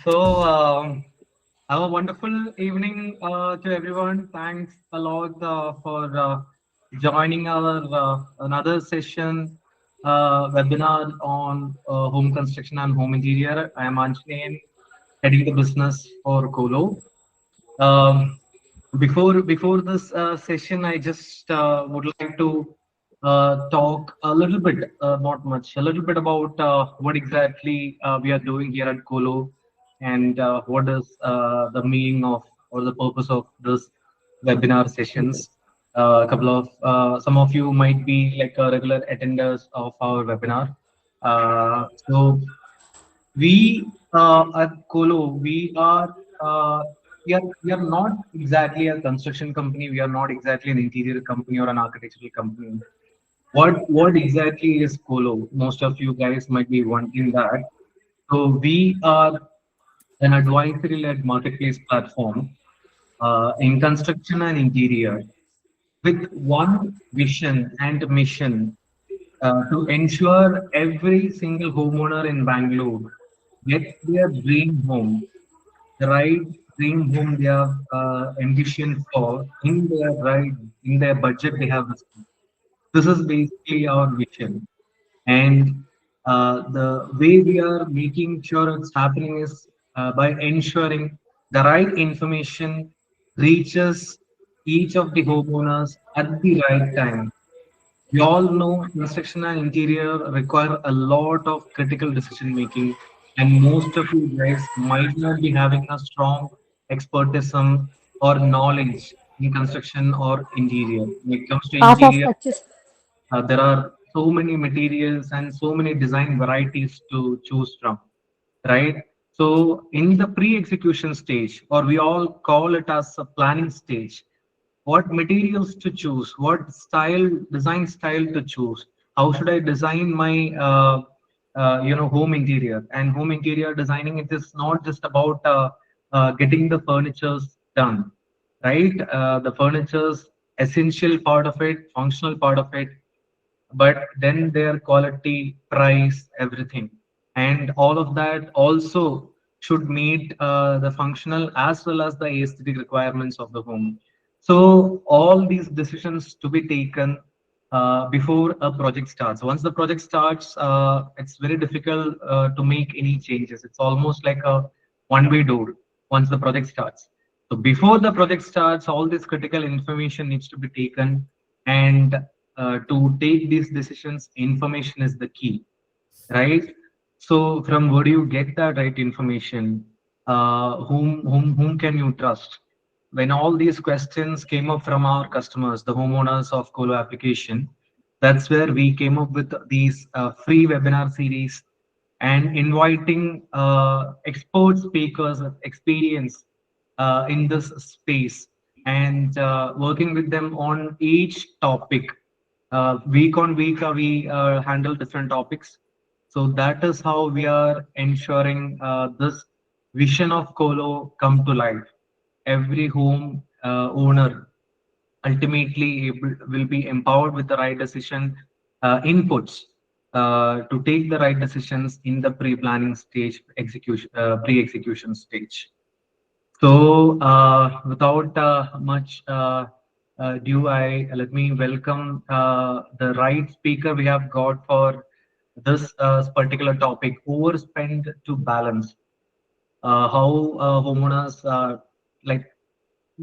So, have a wonderful evening to everyone. Thanks a lot for joining our another session webinar on home construction and home interior. I am Anjaneyan, heading the business for Kolo. Um, before this session, I just would like to talk a little bit, not much, a little bit about what exactly we are doing here at Kolo and what is the meaning of or the purpose of this webinar sessions. A couple of some of you might be like regular attenders of our webinar. So we at Kolo, we are not exactly a construction company. We are not exactly an interior company or an architectural company. What exactly is Kolo? Most of you guys might be wondering that. So we are an advisory-led marketplace platform in construction and interior with one vision and mission to ensure every single homeowner in Bangalore gets their dream home, the right dream home they have ambition for in their budget they have. This is basically our vision, and the way we are making sure it's happening is by ensuring the right information reaches each of the homeowners at the right time. We all know construction and interior require a lot of critical decision making, and most of you guys might not be having a strong expertism or knowledge in construction or interior. When it comes to Half of interior, purchase. there are so many materials and so many design varieties to choose from, right? So, in the pre execution stage, or we all call it as a planning stage, what materials to choose, what style, design style to choose, how should I design my home interior. And home interior designing, it is not just about getting the furnitures done, right? The furniture's essential part of it, functional part of it, but then their quality, price, everything, and all of that also should meet the functional as well as the aesthetic requirements of the home. So all these decisions to be taken before a project starts. Once the project starts, it's very difficult to make any changes. It's almost like a one-way door once the project starts. So before the project starts, all this critical information needs to be taken, and to take these decisions, information is the key, right? So from where do you get that right information? Whom can you trust? When all these questions came up from our customers, the homeowners of Colo application, that's where we came up with these free webinar series and inviting expert speakers with experience in this space, and working with them on each topic. Week on week, we handle different topics. So that is how we are ensuring this vision of Colo come to life. Every home owner ultimately will be empowered with the right decision inputs to take the right decisions in the pre-planning stage, pre-execution stage. So, without much ado, let me welcome the right speaker we have got for this particular topic: overspend to balance. How homeowners like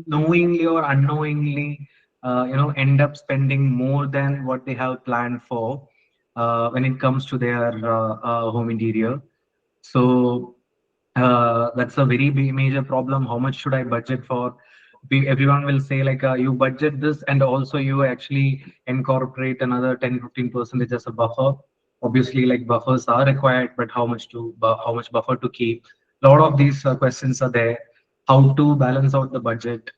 knowingly or unknowingly, end up spending more than what they have planned for when it comes to their home interior. So that's a very big major problem. How much should I budget for? Everyone will say like you budget this, and also you actually incorporate another 10-15% as a buffer. Obviously, like buffers are required, but how much buffer to keep? A lot of these questions are there. How to balance out the budget?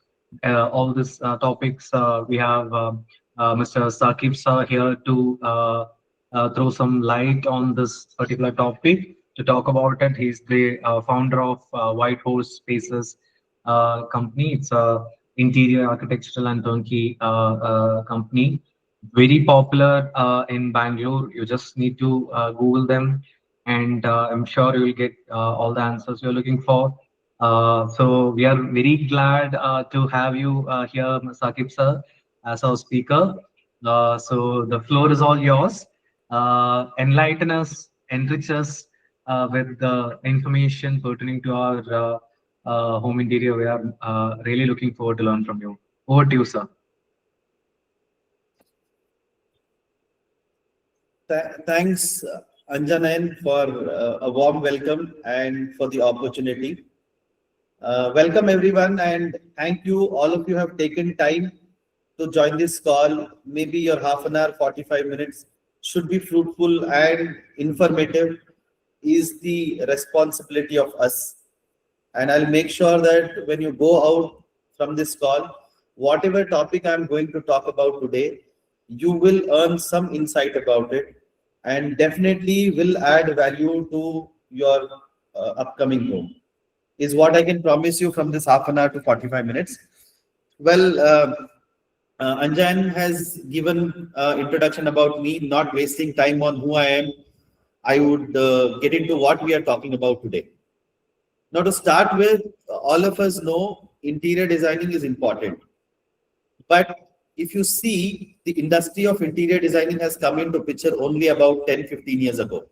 All these topics we have Mr. Saqib sir here to throw some light on this particular topic. To talk about it, he's the founder of White Horse Spaces company. It's a interior architectural and turnkey company, very popular in Bangalore. You just need to Google them, and I'm sure you will get all the answers you're looking for. So we are very glad to have you here, Saqib sir, as our speaker. So the floor is all yours. Enlighten us, enrich us with the information pertaining to our home interior. We are really looking forward to learn from you. Over to you, sir. Thanks, Anjanayan, for a warm welcome and for the opportunity. Welcome, everyone, and thank you. All of you have taken time to join this call. Maybe your half an hour, 45 minutes should be fruitful and informative is the responsibility of us. And I'll make sure that when you go out from this call, whatever topic I'm going to talk about today, you will earn some insight about it and definitely will add value to your upcoming home, is what I can promise you from this half an hour to 45 minutes. Well, Anjan has given introduction about me, not wasting time on who I am. I would get into what we are talking about today. Now, to start with, all of us know interior designing is important. But if you see, the industry of interior designing has come into picture only about 10-15 years ago.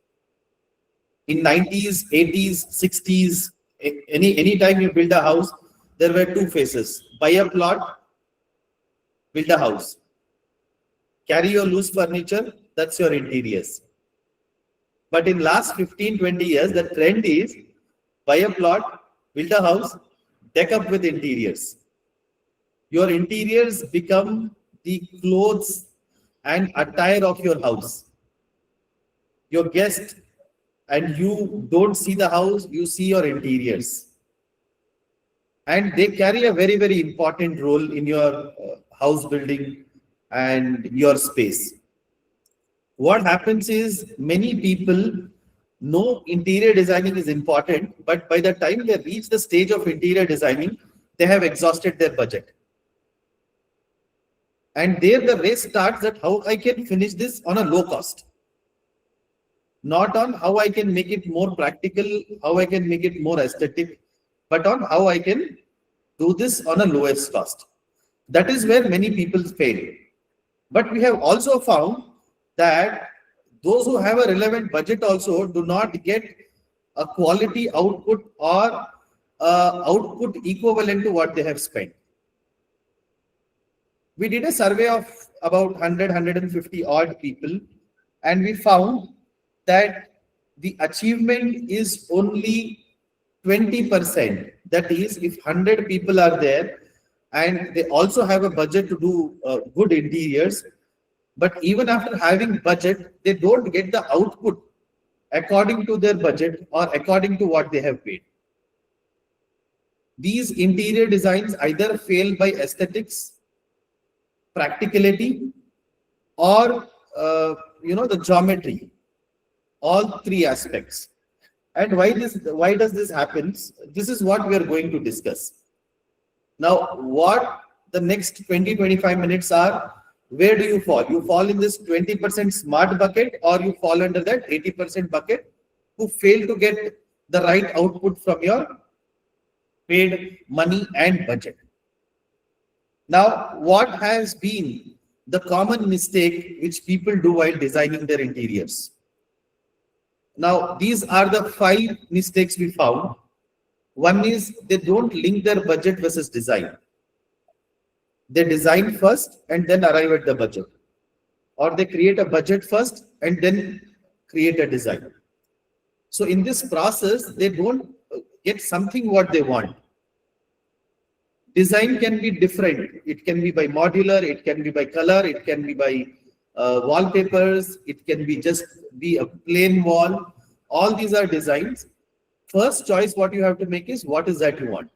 In 90s, 80s, 60s, any time you build a house, there were two phases: buy a plot, build a house. Carry your loose furniture, that's your interiors. But in last 15-20 years, the trend is buy a plot, build a house, deck up with interiors. Your interiors become the clothes and attire of your house. Your guest and you don't see the house, you see your interiors. And they carry a very, very important role in your house building and your space. What happens is many people know interior designing is important, but by the time they reach the stage of interior designing, they have exhausted their budget. And there the race starts that how I can finish this on a low cost. Not on how I can make it more practical, how I can make it more aesthetic, but on how I can do this on a lowest cost. That is where many people fail. But we have also found that those who have a relevant budget also do not get a quality output or output equivalent to what they have spent. We did a survey of about 150 odd people, and we found that the achievement is only 20%. That is, if 100 people are there and they also have a budget to do good interiors, but even after having budget, they don't get the output according to their budget or according to what they have paid. These interior designs either fail by aesthetics, practicality, or the geometry. All three aspects. And why does this happen? This is what we are going to discuss. Now, what the next 20-25 minutes are, where do you fall? You fall in this 20% smart bucket, or you fall under that 80% bucket who fail to get the right output from your paid money and budget. Now, what has been the common mistake which people do while designing their interiors? Now, these are the 5 mistakes we found. One is they don't link their budget versus design. They design first and then arrive at the budget. Or they create a budget first and then create a design. So in this process, they don't get something what they want. Design can be different. It can be by modular, it can be by color, it can be by wallpapers, it can be just be a plain wall. All these are designs. First choice what you have to make is what is that you want.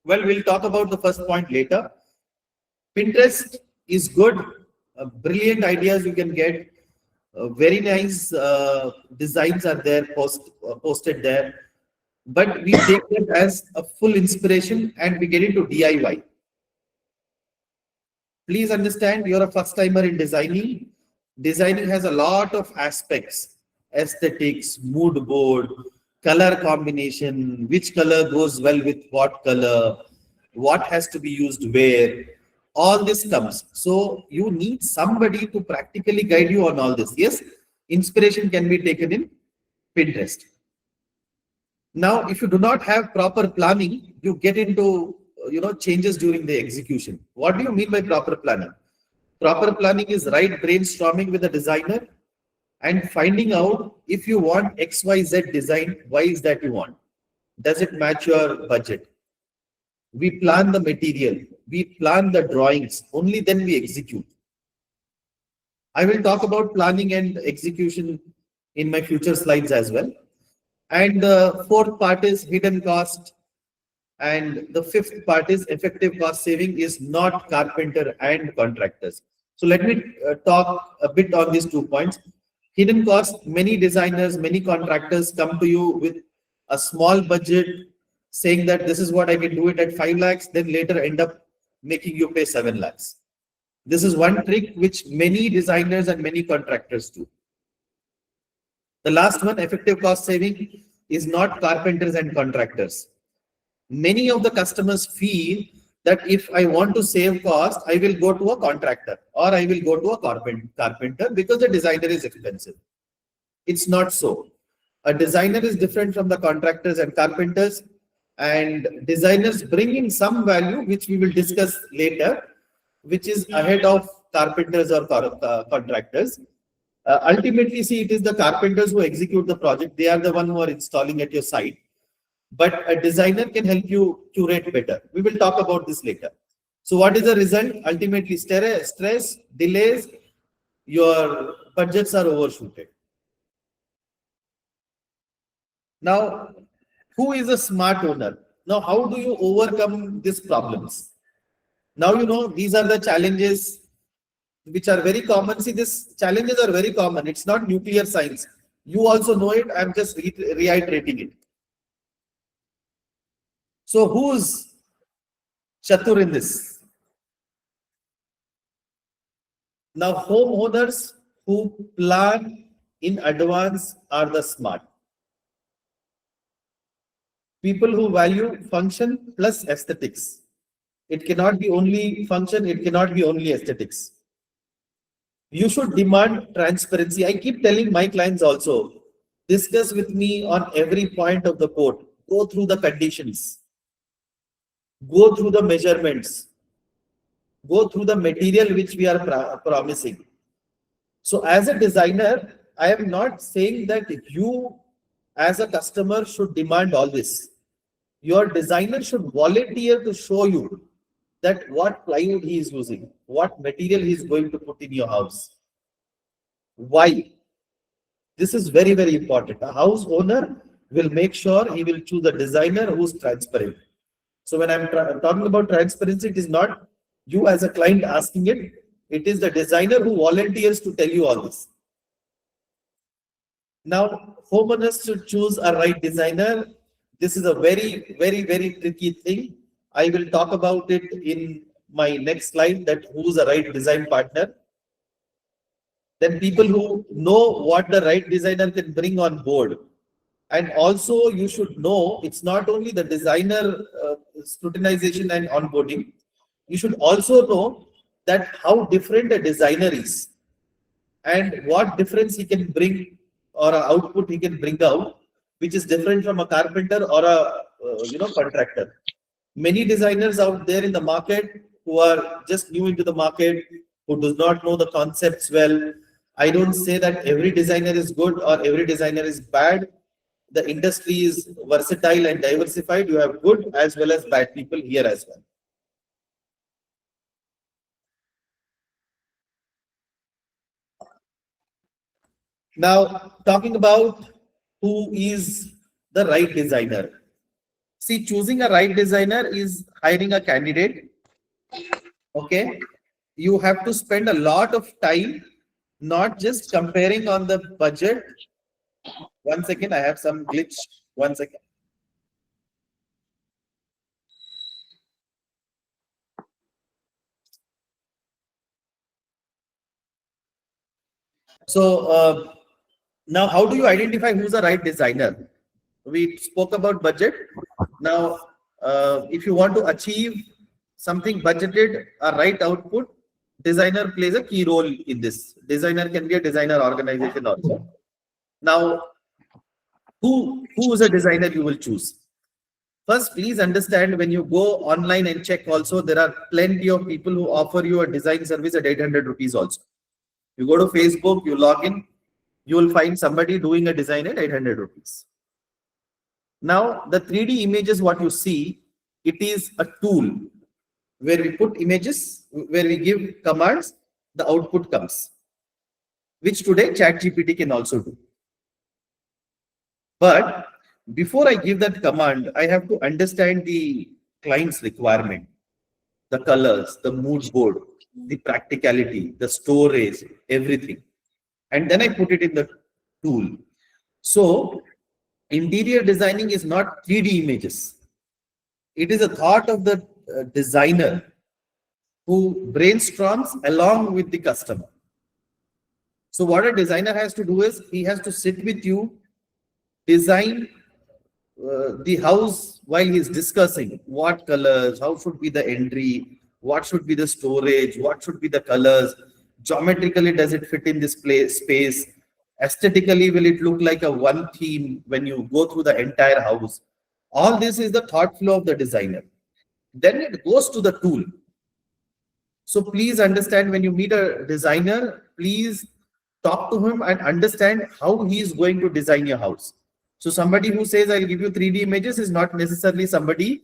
Well, we'll talk about the first point later. Pinterest is good. Brilliant ideas you can get. Very nice designs are there posted there. But we take it as a full inspiration and we get into DIY. Please understand, you're a first timer in designing. Designing has a lot of aspects, aesthetics, mood board, color combination, which color goes well with what color, what has to be used where, all this comes. So you need somebody to practically guide you on all this. Yes, inspiration can be taken in Pinterest. Now, if you do not have proper planning, you get into changes during the execution. What do you mean by proper planning? Proper planning is right brainstorming with the designer and finding out if you want XYZ design, why is that you want? Does it match your budget? We plan the material, we plan the drawings, only then we execute. I will talk about planning and execution in my future slides as well. And the fourth part is hidden cost. And the fifth part is effective cost saving is not carpenter and contractors. So let me talk a bit on these 2 points. Hidden cost, many designers, many contractors come to you with a small budget saying that this is what I can do it at 5 lakhs, then later end up making you pay 7 lakhs. This is one trick which many designers and many contractors do. The last one, effective cost saving, is not carpenters and contractors. Many of the customers feel that if I want to save cost, I will go to a contractor or I will go to a carpenter because the designer is expensive. It's not so. A designer is different from the contractors and carpenters, and designers bring in some value, which we will discuss later, which is ahead of carpenters or contractors. Ultimately, see, it is the carpenters who execute the project. They are the one who are installing at your site. But a designer can help you curate better. We will talk about this later. So what is the result? Ultimately, stress, delays, your budgets are overshooted. Now, who is a smart owner? Now, how do you overcome these problems? Now, these are the challenges which are very common. See, these challenges are very common. It's not nuclear science. You also know it. I'm just reiterating it. So who's Chatur in this? Now, homeowners who plan in advance are the smart. People who value function plus aesthetics. It cannot be only function, it cannot be only aesthetics. You should demand transparency. I keep telling my clients also, discuss with me on every point of the code. Go through the conditions. Go through the measurements. Go through the material which we are promising. So as a designer, I am not saying that you as a customer should demand all this. Your designer should volunteer to show you that what plywood he is using, what material he is going to put in your house. Why? This is very, very important. A house owner will make sure he will choose a designer who is transparent. So when I'm talking about transparency, it is not you as a client asking it. It is the designer who volunteers to tell you all this. Now, homeowners should choose a right designer. This is a very, very, very tricky thing. I will talk about it in my next slide, that who is a right design partner. Then people who know what the right designer can bring on board. And also you should know, it's not only the designer scrutinization and onboarding. You should also know that how different a designer is and what difference he can bring or a output he can bring out, which is different from a carpenter or a contractor. Many designers out there in the market who are just new into the market, who does not know the concepts well. I don't say that every designer is good or every designer is bad. The industry is versatile and diversified. You have good as well as bad people here as well. Now, talking about who is the right designer. See, choosing a right designer is hiring a candidate. Okay. You have to spend a lot of time, not just comparing on the budget. 1 second, I have some glitch. 1 second. So Now, how do you identify who's the right designer? We spoke about budget. Now, if you want to achieve something budgeted, a right output, designer plays a key role in this. Designer can be a designer organization also. Now, who is a designer you will choose? First, please understand, when you go online and check also, there are plenty of people who offer you a design service at 800 rupees also. You go to Facebook, you log in, you will find somebody doing a design at 800 rupees. Now, the 3D images, what you see, it is a tool where we put images, where we give commands, the output comes, which today ChatGPT can also do. But before I give that command, I have to understand the client's requirement, the colors, the mood board, the practicality, the storage, everything. And then I put it in the tool. So interior designing is not 3D images. It is a thought of the designer who brainstorms along with the customer. So what a designer has to do is, he has to sit with you, design the house while he's discussing what colors, how should be the entry, what should be the storage, what should be the colors, geometrically does it fit in this space, aesthetically will it look like a one theme when you go through the entire house. All this is the thought flow of the designer. Then it goes to the tool. So please understand, when you meet a designer, please talk to him and understand how he is going to design your house. So somebody who says, I'll give you 3D images, is not necessarily somebody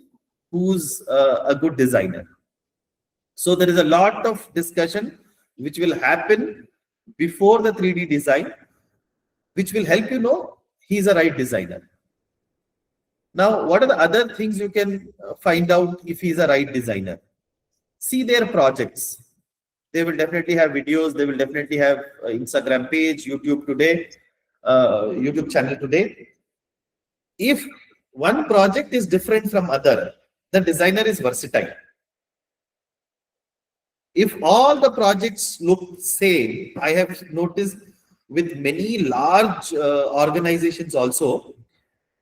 who's a good designer. So there is a lot of discussion which will happen before the 3D design, which will help you know he's a right designer. Now, what are the other things you can find out if he's a right designer? See their projects. They will definitely have videos. They will definitely have Instagram page, YouTube today, YouTube channel today. If one project is different from other, the designer is versatile. If all the projects look same, I have noticed with many large organizations also,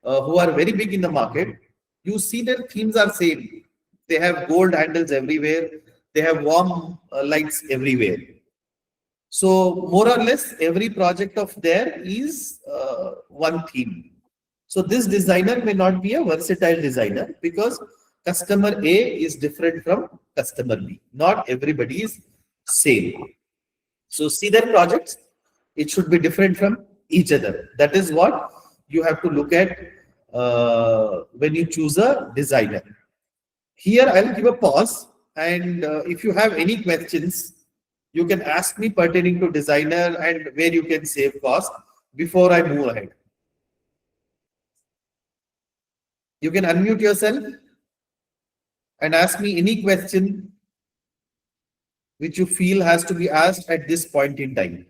who are very big in the market, you see their themes are same. They have gold handles everywhere. They have warm lights everywhere. So more or less every project of there is one theme. So this designer may not be a versatile designer, because customer A is different from customer B. Not everybody is same. So see their projects, it should be different from each other. That is what you have to look at when you choose a designer. Here I'll give a pause, and if you have any questions, you can ask me pertaining to designer and where you can save cost before I move ahead. You can unmute yourself and ask me any question which you feel has to be asked at this point in time.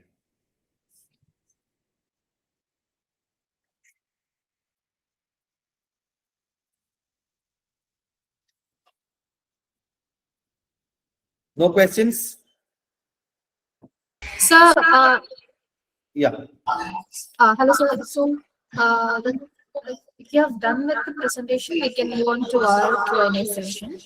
No questions? Sir, Yeah. hello, sir. So, if you have done with the presentation, we can move on to our Q&A session.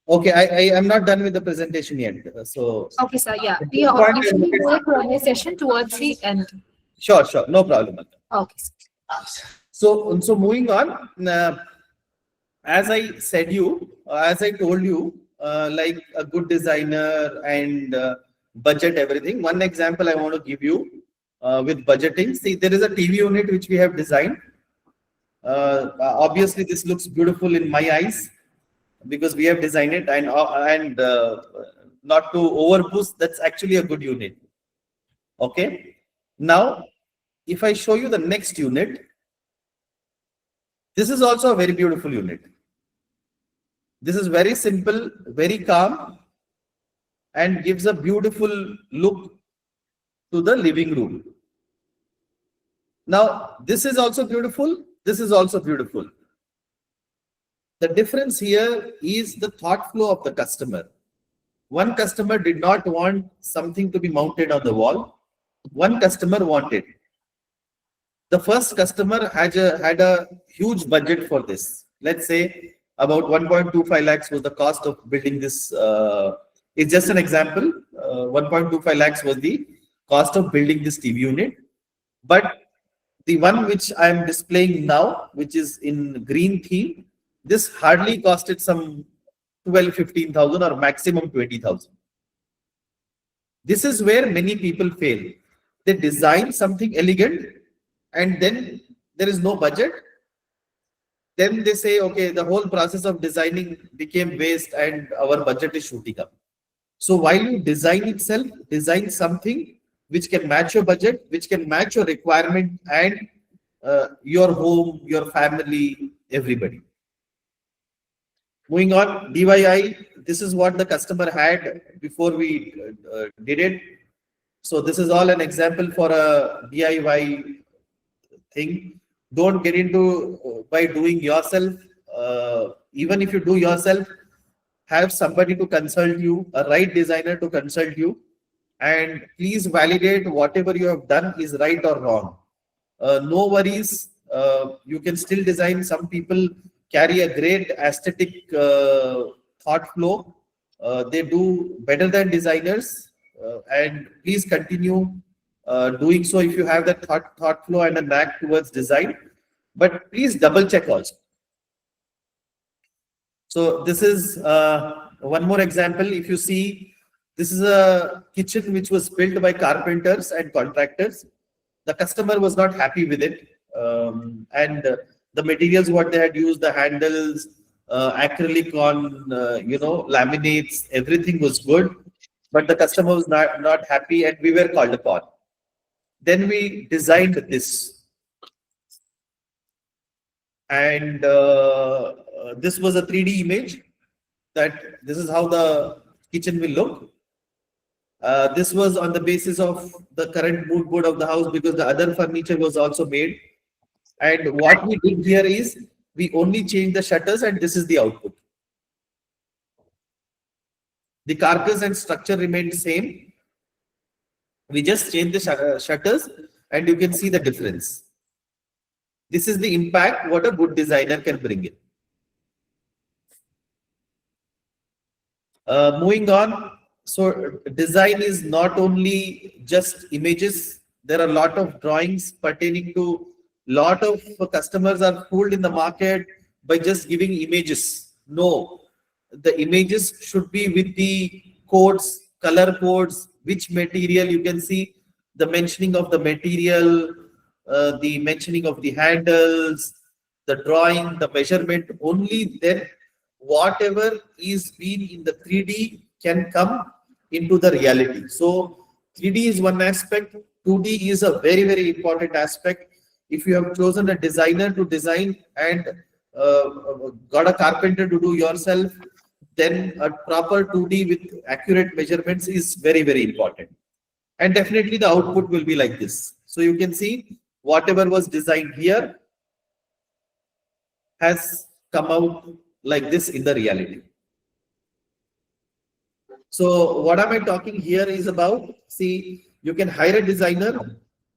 Okay, I am not done with the presentation yet. So Okay, sir. Yeah, we usually do a Q&A session towards the end. sure, no problem. Okay, sir. So moving on, as I told you, like a good designer and budget everything. One example I want to give you with budgeting. See, there is a TV unit which we have designed. Obviously, this looks beautiful in my eyes because we have designed it, and not to overboost, that's actually a good unit. Okay. Now, if I show you the next unit, this is also a very beautiful unit. This is very simple, very calm, and gives a beautiful look to the living room. Now, this is also beautiful. This is also beautiful. The difference here is the thought flow of the customer. One customer did not want something to be mounted on the wall. One customer wanted The first customer had a huge budget for this. Let's say about 1.25 lakhs was the cost of building this. It's just an example. 1.25 lakhs was the cost of building this TV unit. But the one which I am displaying now, which is in green theme, this hardly costed some 12-15,000 or maximum 20,000. This is where many people fail. They design something elegant and then there is no budget. Then they say, okay, the whole process of designing became waste and our budget is shooting up. So while you design itself, design something which can match your budget, which can match your requirement and your home, your family, everybody. Moving on, DIY, this is what the customer had before we did it. So this is all an example for a DIY thing. Don't get into by doing yourself. Even if you do yourself, have somebody to consult you, a right designer to consult you, and please validate whatever you have done is right or wrong. No worries. You can still design. Some people carry a great aesthetic thought flow. They do better than designers, and please continue doing so if you have that thought flow and a knack towards design. But please double check also. So this is one more example. If you see, this is a kitchen which was built by carpenters and contractors. The customer was not happy with it, and the materials what they had used, the handles, acrylic on laminates, everything was good, but the customer was not happy, and we were called upon. Then we designed this, and this was a 3D image that this is how the kitchen will look. This was on the basis of the current mood board of the house because the other furniture was also made. And what we did here is we only changed the shutters and this is the output. The carcass and structure remained same. We just changed the shutters and you can see the difference. This is the impact what a good designer can bring in. Moving on. So design is not only just images. There are a lot of drawings pertaining to lot of customers are fooled in the market by just giving images. No, the images should be with the codes, color codes, which material you can see, the mentioning of the material, the mentioning of the handles, the drawing, the measurement. Only then whatever is been in the 3D can come into the reality. So 3D is one aspect, 2D is a very, very important aspect. If you have chosen a designer to design and got a carpenter to do yourself, then a proper 2D with accurate measurements is very, very important. And definitely the output will be like this. So you can see whatever was designed here has come out like this in the reality. So what am I talking here is about, see, you can hire a designer,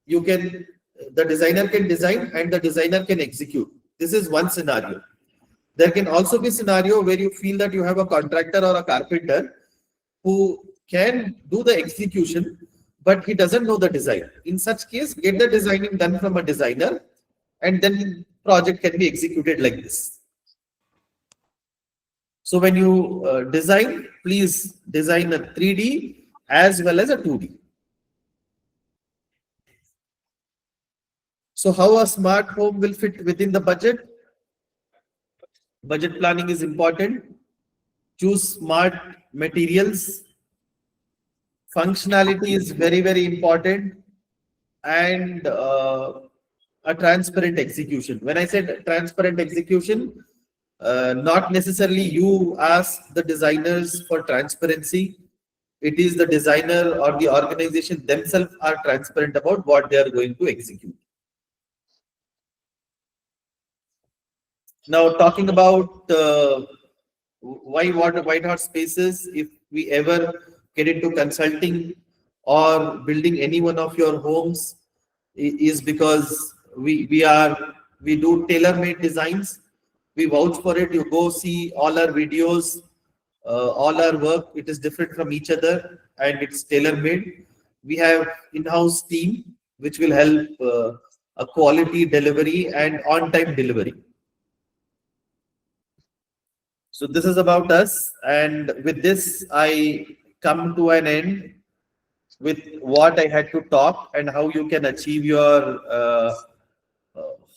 the designer can design and the designer can execute. This is one scenario. There can also be a scenario where you feel that you have a contractor or a carpenter who can do the execution, but he doesn't know the design. In such case, get the designing done from a designer and then project can be executed like this. So when you design, please design a 3D as well as a 2D. So how a smart home will fit within the budget? Budget planning is important. Choose smart materials. Functionality is very, very important. And a transparent execution. When I said transparent execution, not necessarily you ask the designers for transparency. It is the designer or the organization themselves are transparent about what they are going to execute. Now talking about why white hot spaces, if we ever get into consulting or building any one of your homes, is because we do tailor-made designs. We vouch for it. You go see all our videos, all our work. It is different from each other, and it's tailor-made. We have in-house team which will help a quality delivery and on-time delivery. So this is about us, and with this I come to an end with what I had to talk and how you can achieve your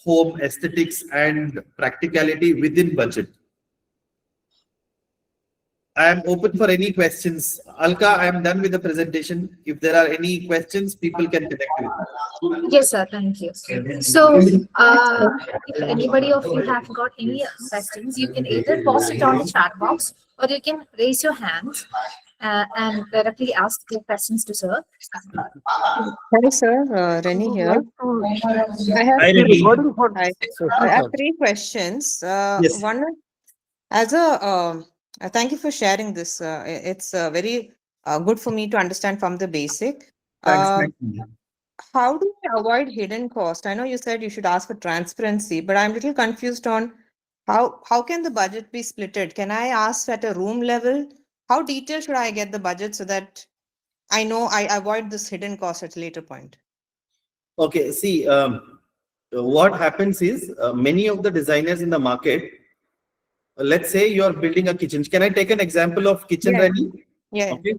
home aesthetics and practicality within budget. I am open for any questions. Alka, I am done with the presentation. If there are any questions, people can connect with me. Yes, sir. Thank you. So, if anybody of you have got any questions, you can either post it on the chat box or you can raise your hand and directly ask your questions to sir. Hi, sir. Rennie here. I have, Hi, Rennie. Hi. I have three questions. Yes. One, as a thank you for sharing this. It's very good for me to understand from the basic. Thanks. How do we avoid hidden cost? I know you said you should ask for transparency, but I'm a little confused on how can the budget be splitted? Can I ask at a room level? How detailed should I get the budget so that I know I avoid this hidden cost at a later point? Okay, see, what happens is many of the designers in the market, let's say you're building a kitchen. Can I take an example of kitchen, Yeah. Rennie? Yeah. Okay.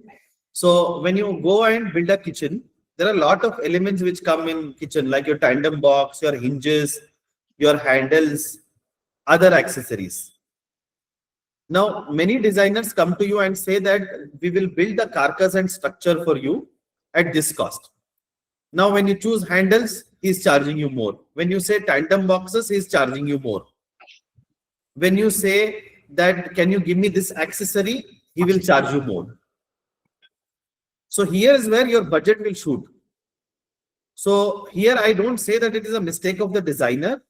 So when you go and build a kitchen, there are a lot of elements which come in kitchen, like your tandem box, your hinges, your handles, other accessories. Now, many designers come to you and say that we will build the carcass and structure for you at this cost. Now, when you choose handles, he's charging you more. When you say tandem boxes, he's charging you more. When you say that, can you give me this accessory, he will charge you more. So here is where your budget will shoot. So here I don't say that it is a mistake of the designer.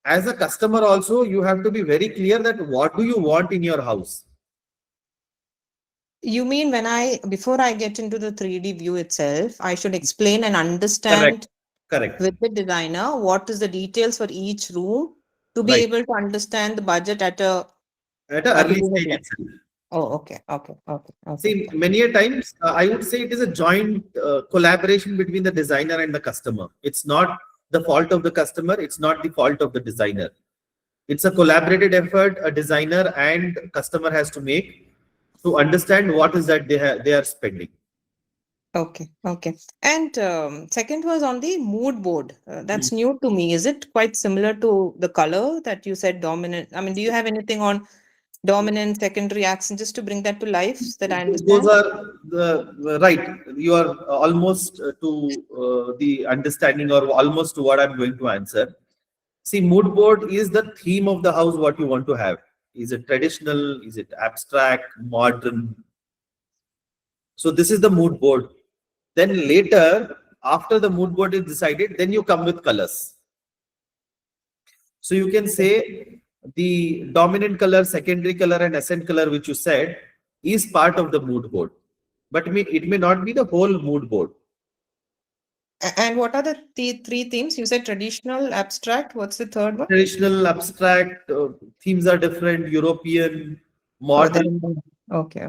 As a customer also, you have to be very clear that what do you want in your house. You mean before I get into the 3D view itself, I should explain and understand Correct. with the designer what is the details for each room to be Right. able to understand the budget at an early stage itself. Oh, okay. See, many a times, I would say it is a joint collaboration between the designer and the customer. It's not the fault of the customer. It's not the fault of the designer. It's a collaborated effort a designer and customer has to make to understand what is that they are spending. Okay. And second was on the mood board. That's new to me. Is it quite similar to the color that you said dominant? I mean, do you have anything on dominant, secondary accent, just to bring that to life so that I understand? Those are right. You are almost to the understanding or almost to what I'm going to answer. See, mood board is the theme of the house, what you want to have. Is it traditional? Is it abstract, modern? So this is the mood board. Then later, after the mood board is decided, then you come with colors. So you can say the dominant color, secondary color, and accent color, which you said, is part of the mood board. But it may not be the whole mood board. And what are the three themes? You said traditional, abstract. What's the third one? Traditional, abstract, themes are different, European, modern. Okay.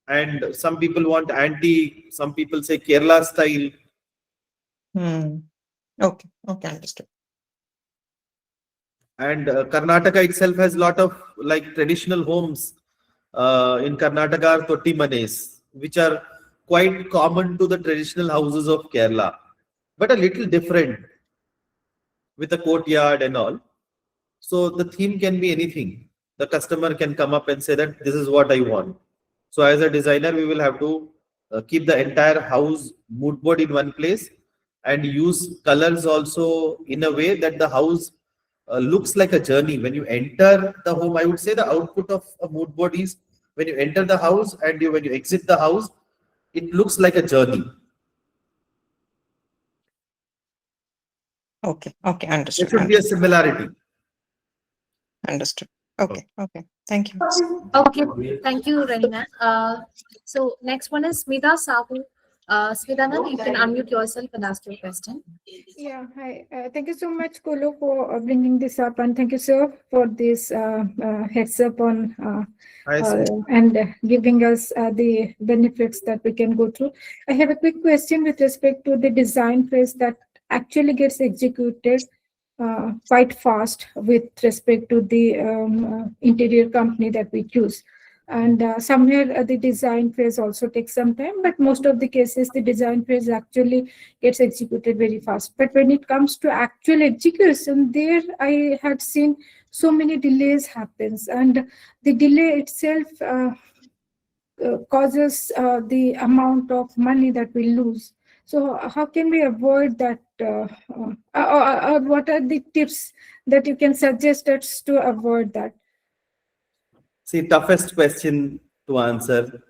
And some people want antique, some people say Kerala style. Okay, understood. And Karnataka itself has a lot of like traditional homes in Karnataka are Totti Manes, which are quite common to the traditional houses of Kerala, but a little different with a courtyard and all. So the theme can be anything. The customer can come up and say that this is what I want. So as a designer, we will have to keep the entire house mood board in one place and use colors also in a way that the house looks like a journey. When you enter the home, I would say the output of a mood board is when you enter the house and when you exit the house, it looks like a journey. Okay, understood. There should be a similarity. Understood. Okay. Thank you. Okay, thank you, Renina. So next one is Smita Sahu. Svidana, you can unmute yourself and ask your question. Yeah, hi. Thank you so much, Kolo, for bringing this up, and thank you, sir, for this heads up on Hi, Sri. and giving us the benefits that we can go through. I have a quick question with respect to the design phase that actually gets executed quite fast with respect to the interior company that we choose. And somewhere the design phase also takes some time, but most of the cases the design phase actually gets executed very fast. But when it comes to actual execution, there I had seen so many delays happens, and the delay itself causes the amount of money that we lose. So how can we avoid that? What are the tips that you can suggest us to avoid that? See, toughest question to answer.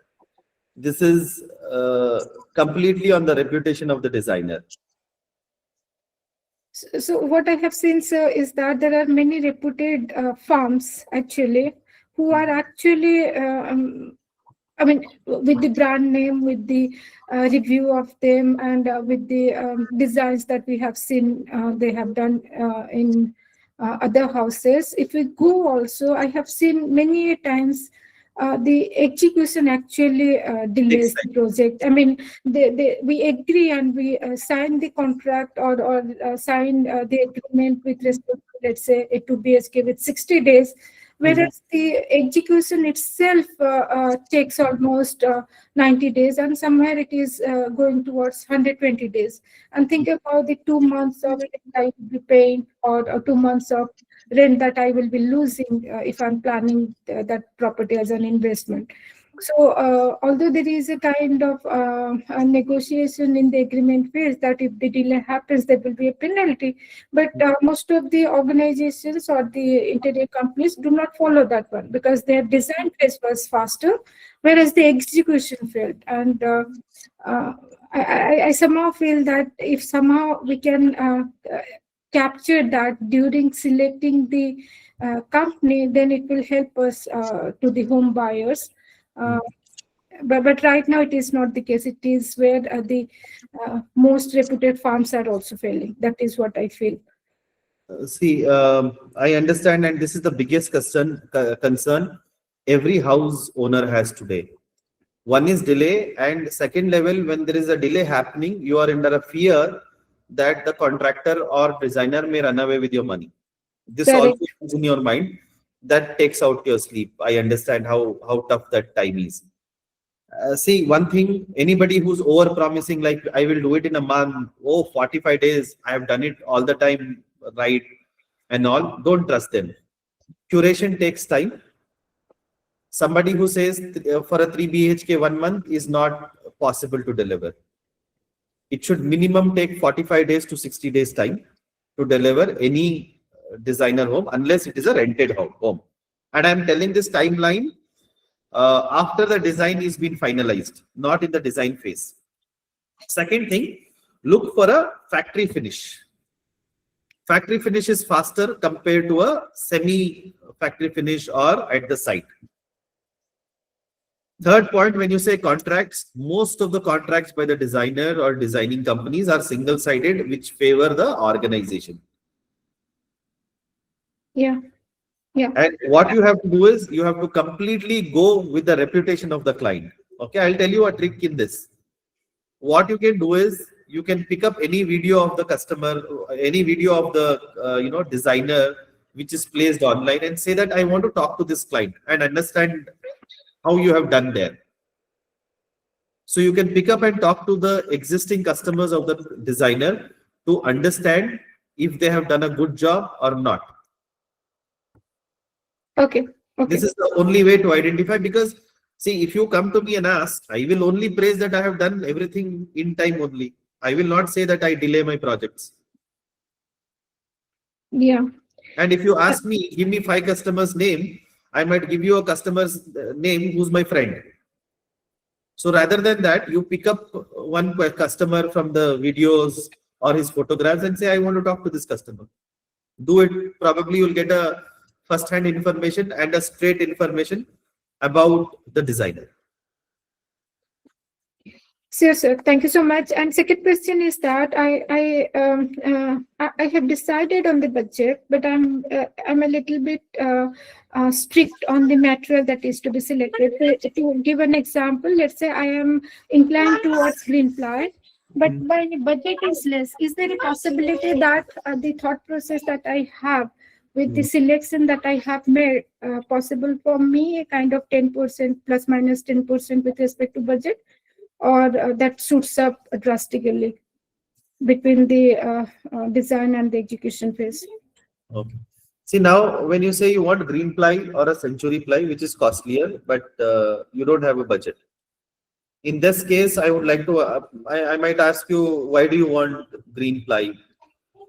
This is completely on the reputation of the designer. So what I have seen, sir, is that there are many reputed firms actually who are actually, I mean, with the brand name, with the review of them, and with the designs that we have seen they have done in other houses. If we go also, I have seen many times the execution actually delays the project. I mean, we agree and we sign the contract or sign the agreement with respect to, let's say, a 2 BHK with 60 days, whereas the execution itself takes almost 90 days, and somewhere it is going towards 120 days. And think about the 2 months of rent I will be paying, or 2 months of rent that I will be losing if I'm planning that property as an investment. So although there is a kind of a negotiation in the agreement phase that if the delay happens, there will be a penalty, but most of the organizations or the interior companies do not follow that one because their design phase was faster, whereas the execution failed. And I somehow feel that if somehow we can capture that during selecting the company, then it will help us to the home buyers. But right now it is not the case. It is where the most reputed firms are also failing. That is what I feel. See, I understand, and this is the biggest concern every house owner has today. One is delay, and second level, when there is a delay happening, you are under a fear that the contractor or designer may run away with your money. This Correct. also is in your mind. That takes out your sleep. I understand how tough that time is. See, one thing, anybody who's over promising, like I will do it in a month, 45 days, I have done it all the time, right, and all, don't trust them. Curation takes time. Somebody who says for a 3 BHK 1 month is not possible to deliver. It should minimum take 45 days to 60 days time to deliver any designer home, unless it is a rented home. And I'm telling this timeline after the design is been finalized, not in the design phase. Second thing, look for a factory finish. Factory finish is faster compared to a semi factory finish or at the site. Third point, when you say contracts, most of the contracts by the designer or designing companies are single-sided, which favor the organization. Yeah. And what you have to do is you have to completely go with the reputation of the client. Okay, I'll tell you a trick in this. What you can do is you can pick up any video of the customer, any video of the designer which is placed online, and say that I want to talk to this client and understand how you have done there. So you can pick up and talk to the existing customers of the designer to understand if they have done a good job or not. Okay. This is the only way to identify, because see, if you come to me and ask, I will only praise that I have done everything in time only. I will not say that I delay my projects. Yeah. And if you ask me, give me 5 customers' name, I might give you a customer's name who's my friend. So rather than that, you pick up one customer from the videos or his photographs and say, I want to talk to this customer. Do it. Probably you'll get a first-hand information and a straight information about the designer. Sure, sir. Thank you so much. And second question is that I have decided on the budget, but I'm a little bit strict on the material that is to be selected. So to give an example, let's say I am inclined towards green ply, but my budget is less. Is there a possibility that the thought process that I have with the selection that I have made possible for me a kind of 10% plus minus 10% with respect to budget? Or that suits up drastically between the design and the execution phase? Okay. See, now when you say you want green ply or a century ply, which is costlier, but you don't have a budget. In this case, I would like to, I might ask you, why do you want green ply?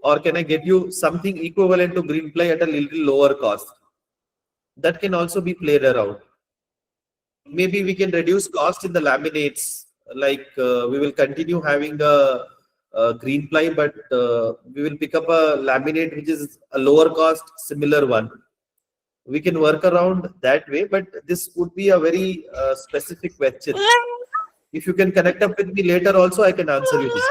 Or can I get you something equivalent to green ply at a little lower cost? That can also be played around. Maybe we can reduce cost in the laminates. Like we will continue having a green ply, but we will pick up a laminate which is a lower cost, similar one. We can work around that way, but this would be a very specific question. If you can connect up with me later also, I can answer you this.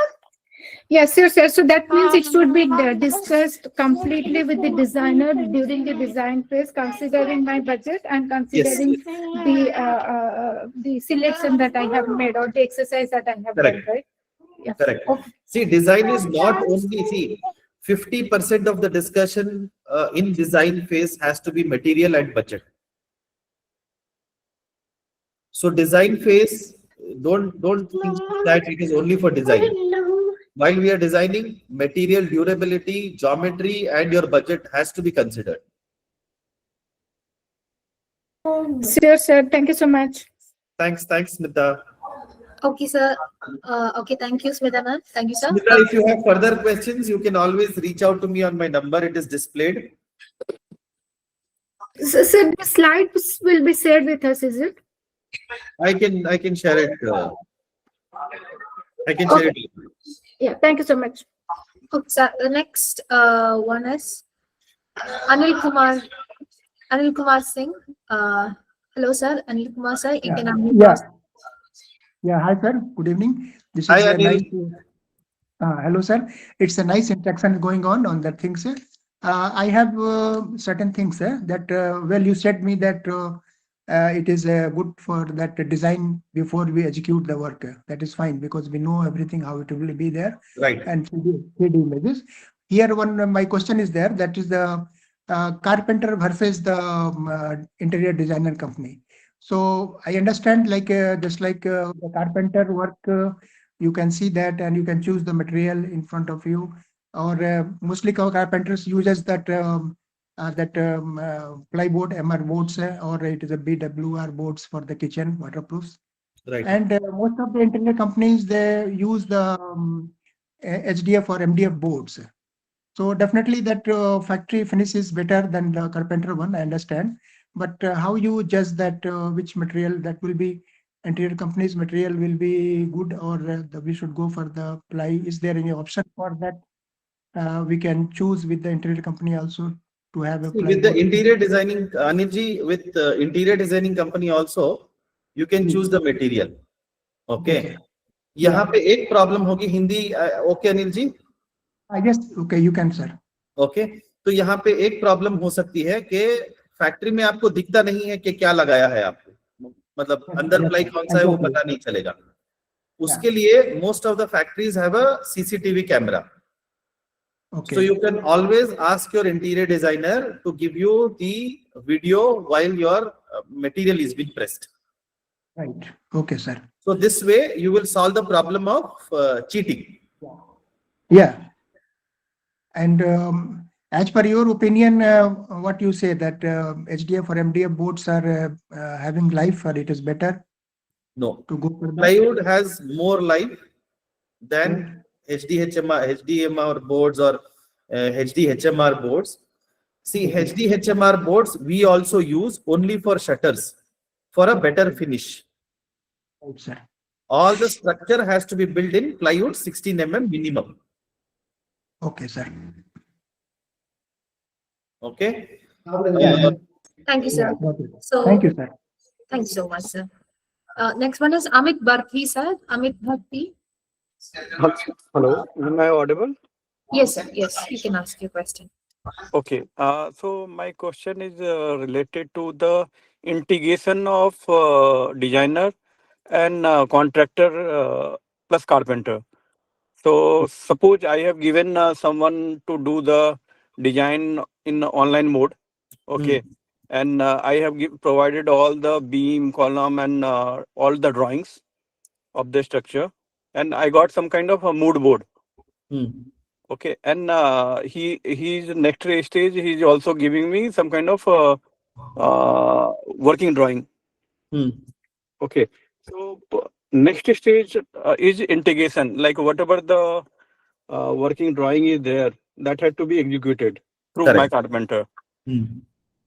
Yes, sir, sir. So that means it should be discussed completely with the designer during the design phase, considering my budget and considering the selection that I have made or the exercise that I have done, right? Yeah. Correct. Okay. See, design is not only, see, 50% of the discussion in design phase has to be material and budget. So design phase, don't think that it is only for design. While we are designing, material, durability, geometry, and your budget has to be considered. Sure, sir. Thank you so much. Thanks, Smita. Okay, sir. Okay, thank you, Smita ma'am. Thank you, sir. Smita, if you have further questions, you can always reach out to me on my number. It is displayed. So the slides will be shared with us, is it? I can share it. I can share it. Yeah, thank you so much. Okay, sir. The next one is Anil Kumar Singh. Hello, sir. Anil Kumar sir. You can unmute yourself. Yeah, hi sir. Good evening. This Hi, is a Anil. nice. Hello sir. It's a nice interaction going on that thing, sir. I have certain things, sir. That well, you said me that it is good for that design before we execute the work. That is fine because we know everything how it will be there. Right. And 3D images. Here, my question is there. That is the Carpenter versus the interior designer company. So I understand, like just like the Carpenter work, you can see that and you can choose the material in front of you. Or mostly Carpenters uses that plywood MR boards, or it is a BWR boards for the kitchen waterproofs. Right. And most of the interior companies, they use the HDF or MDF boards. So definitely that factory finish is better than the Carpenter one, I understand. But how you judge that which material that will be interior company's material will be good, or we should go for the ply? Is there any option for that? We can choose with the interior company also to have a With the interior designing, Anilji, with the interior designing company also, you can choose the material. Okay. यहाँ पे एक problem होगी Hindi. Okay Anil ji. I guess okay, you can sir. Okay. तो यहाँ पे एक problem हो सकती है कि फैक्ट्री में आपको दिखता नहीं है कि क्या लगाया है आपको, मतलब अंदर प्लाई कौन सा है वो पता नहीं चलेगा. उसके लिए most of the factories have a CCTV camera. Okay. So you can always ask your interior designer to give you the video while your material is being pressed. Right. Okay, sir. So this way you will solve the problem of cheating. Yeah. And as per your opinion, what you say that HDF or MDF boards are having life, or it is better? No. To go for that? Plywood has more life than HDMR boards or HDHMR boards. See, HDHMR boards we also use only for shutters for a better finish. Right, sir. All the structure has to be built in plywood 16 mm minimum. Okay, sir. Okay. Thank you, sir. Yeah, got it. So Thank you, sir. thank you so much, sir. Next one is Amit Bharti, sir. Amit Bharti. Hello, am I audible? Yes, sir. Yes, you can ask your question. Okay. So my question is related to the integration of designer and contractor plus carpenter. So suppose I have given someone to do the design in online mode. Okay. And I have provided all the beam, column, and all the drawings of the structure. And I got some kind of a mood board. Okay, and he's next stage. He's also giving me some kind of working drawing. Okay, so next stage is integration. Like whatever the working drawing is there, that had to be executed through my Correct. carpenter.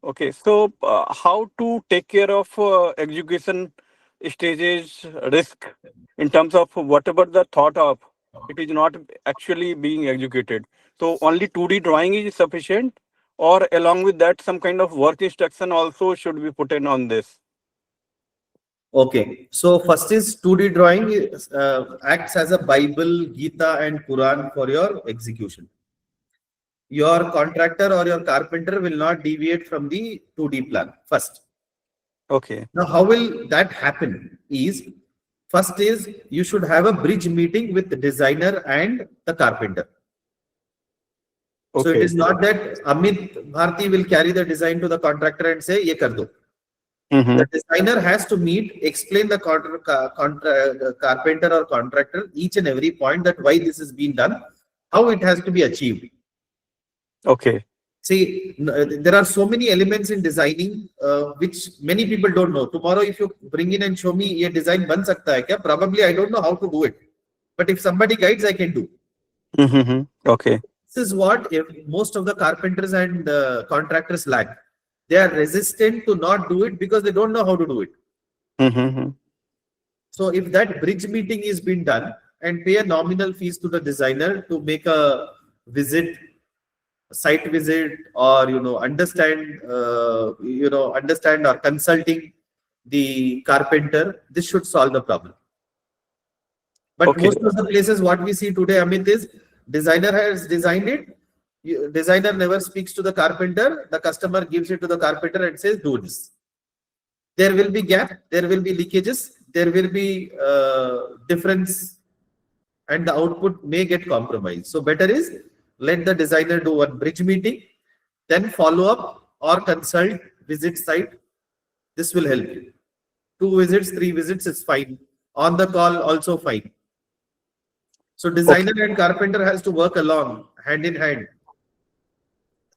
Okay, so how to take care of execution stages risk in terms of whatever the thought of, it is not actually being executed. So only 2D drawing is sufficient, or along with that some kind of work instruction also should be put in on this. Okay, so first is 2D drawing acts as a Bible, Gita, and Quran for your execution. Your contractor or your carpenter will not deviate from the 2D plan first. Okay. Now, how will that happen? First is you should have a bridge meeting with the designer and the carpenter. So it Okay. is not that Amit Bharti will carry the design to the contractor and say, "Ye kar do." The designer has to meet, explain the carpenter or contractor each and every point that why this is being done, how it has to be achieved. Okay. See, there are so many elements in designing which many people don't know. Tomorrow, if you bring in and show me ye design ban sakta hai kya? Probably I don't know how to do it. But if somebody guides, I can do. Okay. This is what most of the carpenters and contractors lack. They are resistant to not do it because they don't know how to do it. So if that bridge meeting is being done and pay a nominal fees to the designer to make a visit, site visit, or understand or consulting the carpenter, this should solve the problem. But Okay. most of the places what we see today, Amit, is designer has designed it. Designer never speaks to the carpenter. The customer gives it to the carpenter and says, "Do this." There will be gap. There will be leakages. There will be difference, and the output may get compromised. So better is let the designer do one bridge meeting, then follow up or consult, visit site. This will help you. 2 visits, 3 visits is fine. On the call also fine. So designer and carpenter has to work along, hand in hand.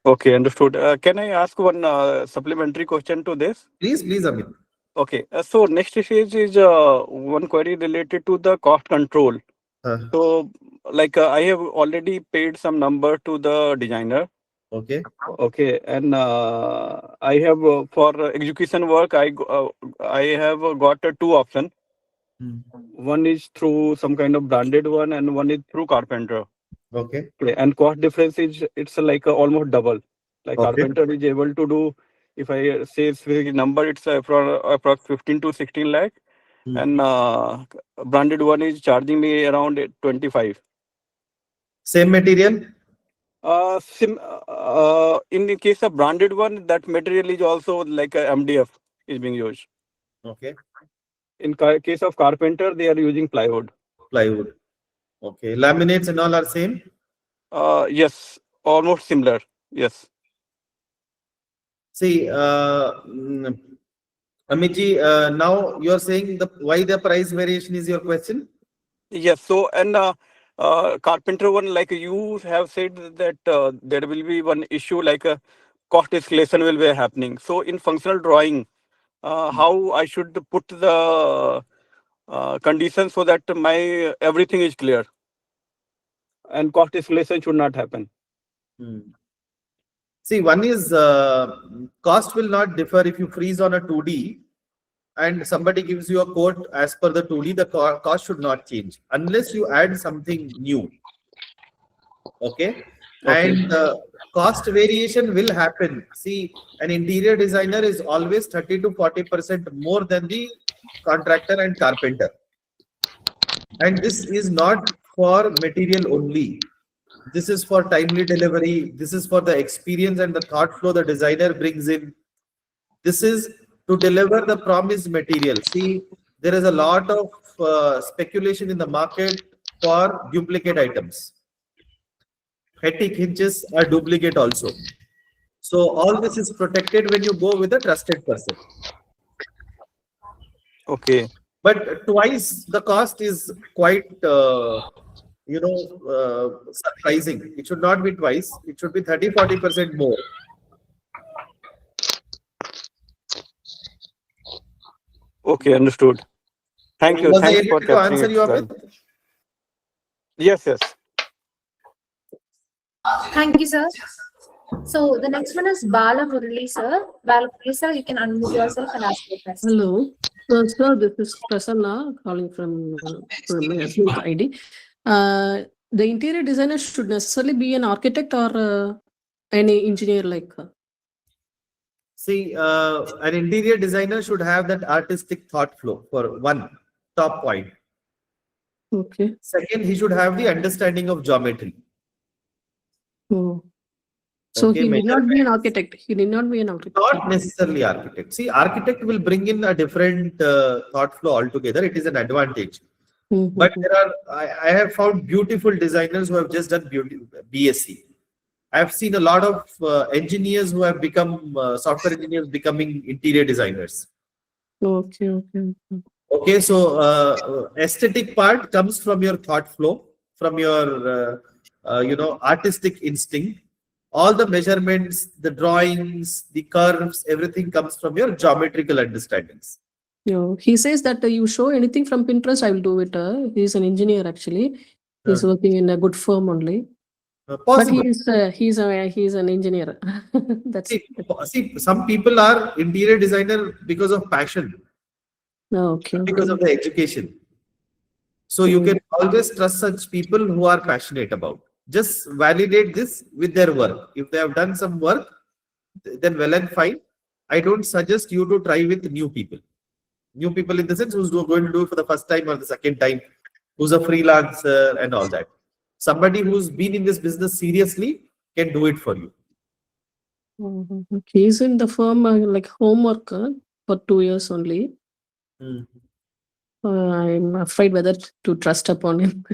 Okay, understood. Can I ask one supplementary question to this? Please, Amit. Okay, so next stage is one query related to the cost control. So, like I have already paid some number to the designer. Okay. Okay, and I have for execution work, I have got 2 options. One is through some kind of branded one, and one is through Carpenter. Okay. Okay, and cost difference is it's like almost double. Like Okay. Carpenter is able to do, if I say specific number, it's from approx 15 to 16 lakh, and branded one is charging me around 25. Same material? In the case of branded one, that material is also like a MDF is being used. Okay. In case of Carpenter, they are using plywood. Plywood. Okay. Laminates and all are same? Yes, almost similar. Yes. See, Amitji, now you're saying why the price variation is your question? Yes. So, and Carpenter one, like you have said that there will be one issue like a cost escalation will be happening. So, in functional drawing, how I should put the conditions so that my everything is clear and cost escalation should not happen. See, one is cost will not differ if you freeze on a 2D and somebody gives you a quote as per the 2D, the cost should not change unless you add something new. Okay. And cost variation will happen. See, an interior designer is always 30 to 40% more than the contractor and carpenter. And this is not for material only. This is for timely delivery. This is for the experience and the thought flow the designer brings in. This is to deliver the promised material. See, there is a lot of speculation in the market for duplicate items. Hetic hinges are duplicate also. So all this is protected when you go with a trusted person. Okay. But twice the cost is quite, surprising. It should not be twice. It should be 30-40% more. Okay, understood. Thank you. Was I Thanks able for to answer capturing you, it. Amit? Well. Yes, yes. Thank you, sir. So the next one is Bala Murali, sir. Bala Murali, sir, you can unmute yourself and ask your question. Hello. Sir, this is Prasanna calling from my husband's ID. The interior designer should necessarily be an architect or any engineer like See, an interior designer should have that artistic thought flow for one top point. Okay. Second, he should have the understanding of geometry. Oh. So Okay, he need not be an measurements. architect. He need not be an architect. Not necessarily architect. See, architect will bring in a different thought flow altogether. It is an advantage. Mhm. But there are, I have found beautiful designers who have just done BSc. I have seen a lot of engineers who have become software engineers becoming interior designers. Okay, okay. Okay, so aesthetic part comes from your thought flow, from your artistic instinct. All the measurements, the drawings, the curves, everything comes from your geometrical understandings. Yeah. He says that you show anything from Pinterest, I will do it. He's an engineer actually. He's working in a good firm only. But Possible. he's an engineer. That's See, some people are interior designer because of passion, okay. because of the education. So you can always trust such people who are passionate about. Just validate this with their work. If they have done some work, then well and fine. I don't suggest you to try with new people. New people in the sense who's going to do it for the first time or the second time, who's a freelancer and all that. Somebody who's been in this business seriously can do it for you. He's in the firm like homework for 2 years only. I'm afraid whether to trust upon him.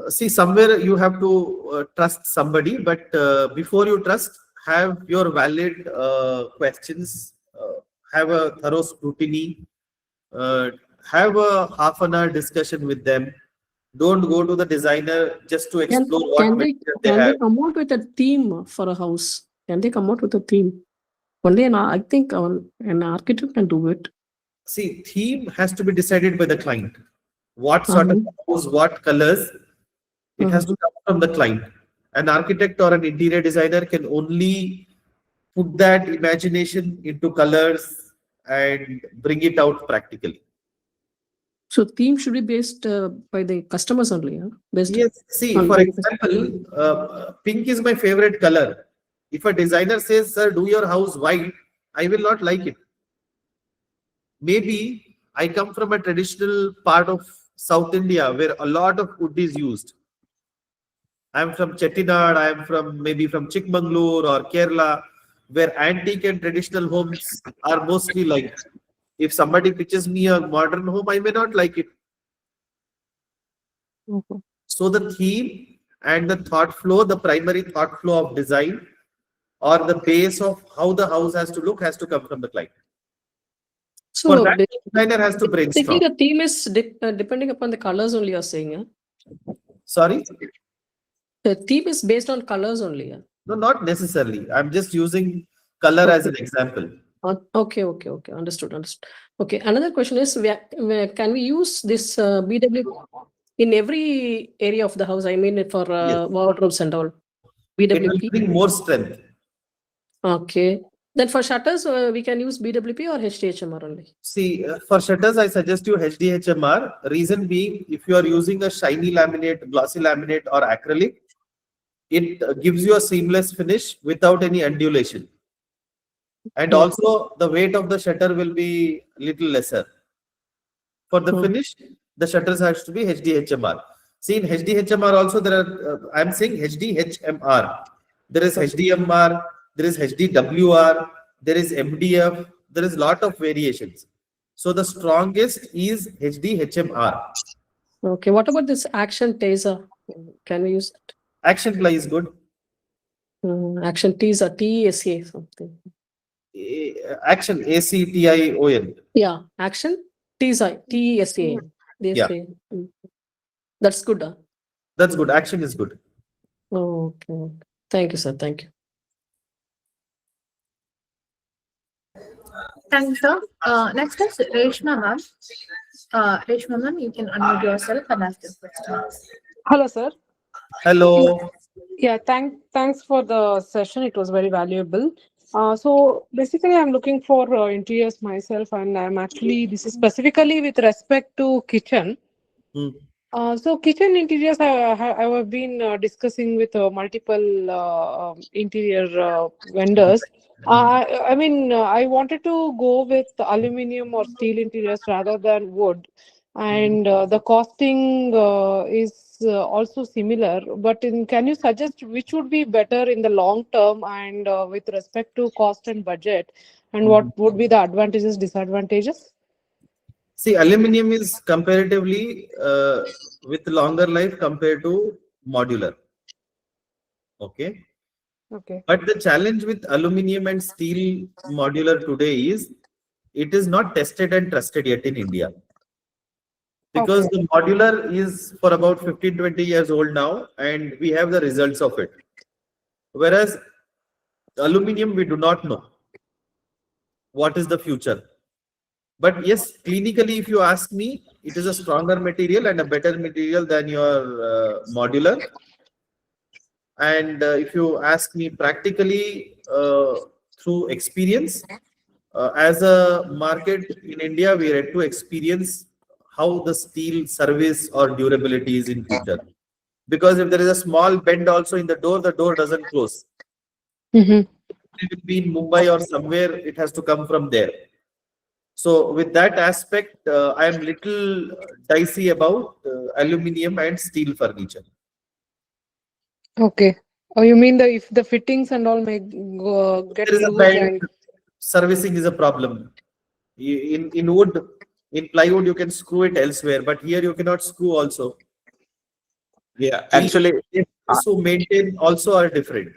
See, somewhere you have to trust somebody, but before you trust, have your valid questions, have a thorough scrutiny, have a half-an-hour discussion with them. Don't go to the designer just to explore what material they Can have. they come out with a theme for a house? Can they come out with a theme? Only I think an architect can do it. See, theme has to be decided by the client. What sort of house, what colors, it has to come from the client. An architect or an interior designer can only put that imagination into colors and bring it out practically. So theme should be based by the customers only. Based Yes, see, on for the- example, pink is my favorite color. If a designer says, sir, do your house white, I will not like it. Maybe I come from a traditional part of South India where a lot of wood is used. I'm from Chettinad, I'm from maybe from Chikmagalur or Kerala, where antique and traditional homes are mostly like. If somebody pitches me a modern home, I may not like it. So the theme and the thought flow, the primary thought flow of design or the base of how the house has to look has to come from the client. So For that, the designer has to brainstorm. basically the theme is depending upon the colors only you're saying. Sorry? The theme is based on colors only. No, not necessarily. I'm just using color as an example. Okay. Understood. Okay. Another question is, can we use this BW in every area of the house? I mean, for Yes. wardrobes and all. It will BWP. bring more strength. Okay. Then for shutters, we can use BWP or HDHMR only. See, for shutters, I suggest you HDHMR. Reason being, if you are using a shiny laminate, glossy laminate or acrylic, it gives you a seamless finish without any undulation. And Yeah. also the weight of the shutter will be little lesser. For the finish, the shutters has to be HDHMR. See, in HDHMR also there are, I'm saying HDHMR. There is HDMR, there is HDWR, there is MDF, there is lot of variations. So the strongest is HDHMR. Okay. What about this action taser? Can we use it? Action ply is good. Action teaser, TSA something. Action, ACTION. Yeah. Action TSA, TSA. They Yeah. say. That's good. That's good. Action is good. Okay. Thank you, sir. Thank you. Thank you, sir. Next is Reshma ma'am. Reshma ma'am, you can unmute yourself and ask your questions. Hello, sir. Hello. Yeah, thanks for the session. It was very valuable. So basically, I'm looking for interiors myself, and this is specifically with respect to kitchen. So kitchen interiors, I have been discussing with multiple interior vendors. I wanted to go with aluminum or steel interiors rather than wood, and the costing is also similar. But can you suggest which would be better in the long term and with respect to cost and budget, and what would be the advantages, disadvantages? See, aluminum is comparatively with longer life compared to modular. Okay. Okay. But the challenge with aluminum and steel modular today is it is not tested and trusted yet in India. Because the modular is for about 15-20 years old now, and we have the results of it. Whereas aluminum, we do not know what is the future. But yes, clinically, if you ask me, it is a stronger material and a better material than your modular. And if you ask me practically through experience, as a market in India, we are yet to experience how the steel service or durability is in future. Because if there is a small bend also in the door doesn't close. It will be in Mumbai or somewhere, it has to come from there. So with that aspect, I am little dicey about aluminum and steel furniture. Okay. Oh, you mean if the fittings and all may get There is a loose bend, and servicing is a problem. In wood, in plywood, you can screw it elsewhere, but here you cannot screw also. Yeah, actually, So maintain also are different.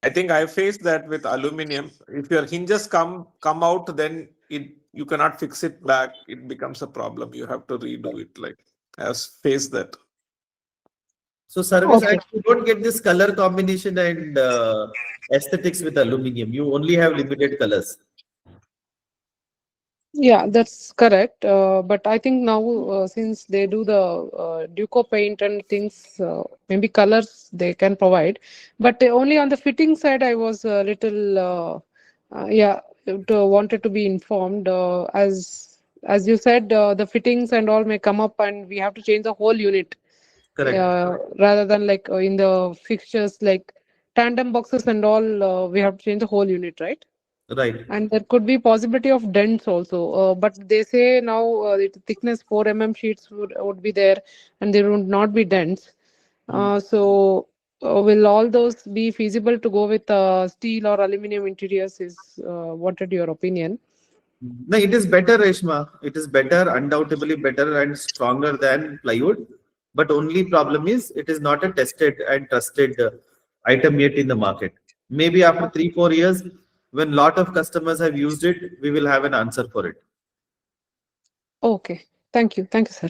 I think I faced that with aluminum. If your hinges come out, then you cannot fix it back. It becomes a problem. You have to redo it. Like I've faced that. So service, you don't get this color combination and aesthetics with aluminum. You only have limited colors. yeah, that's correct. But I think now since they do the Duco paint and things, maybe colors they can provide. But only on the fitting side, I was a little wanted to be informed. As you said, the fittings and all may come up, and we have to change the whole unit. Correct. Rather than like in the fixtures like tandem boxes and all, we have to change the whole unit, right? Right. And there could be possibility of dents also. But they say now the thickness 4 mm sheets would be there, and there would not be dents. So will all those be feasible to go with steel or aluminum interiors? What are your opinion? No, it is better, Reshma. It is better, undoubtedly better and stronger than plywood. But only problem is it is not a tested and trusted item yet in the market. Maybe after 3-4 years, when lot of customers have used it, we will have an answer for it. Okay. Thank you, sir.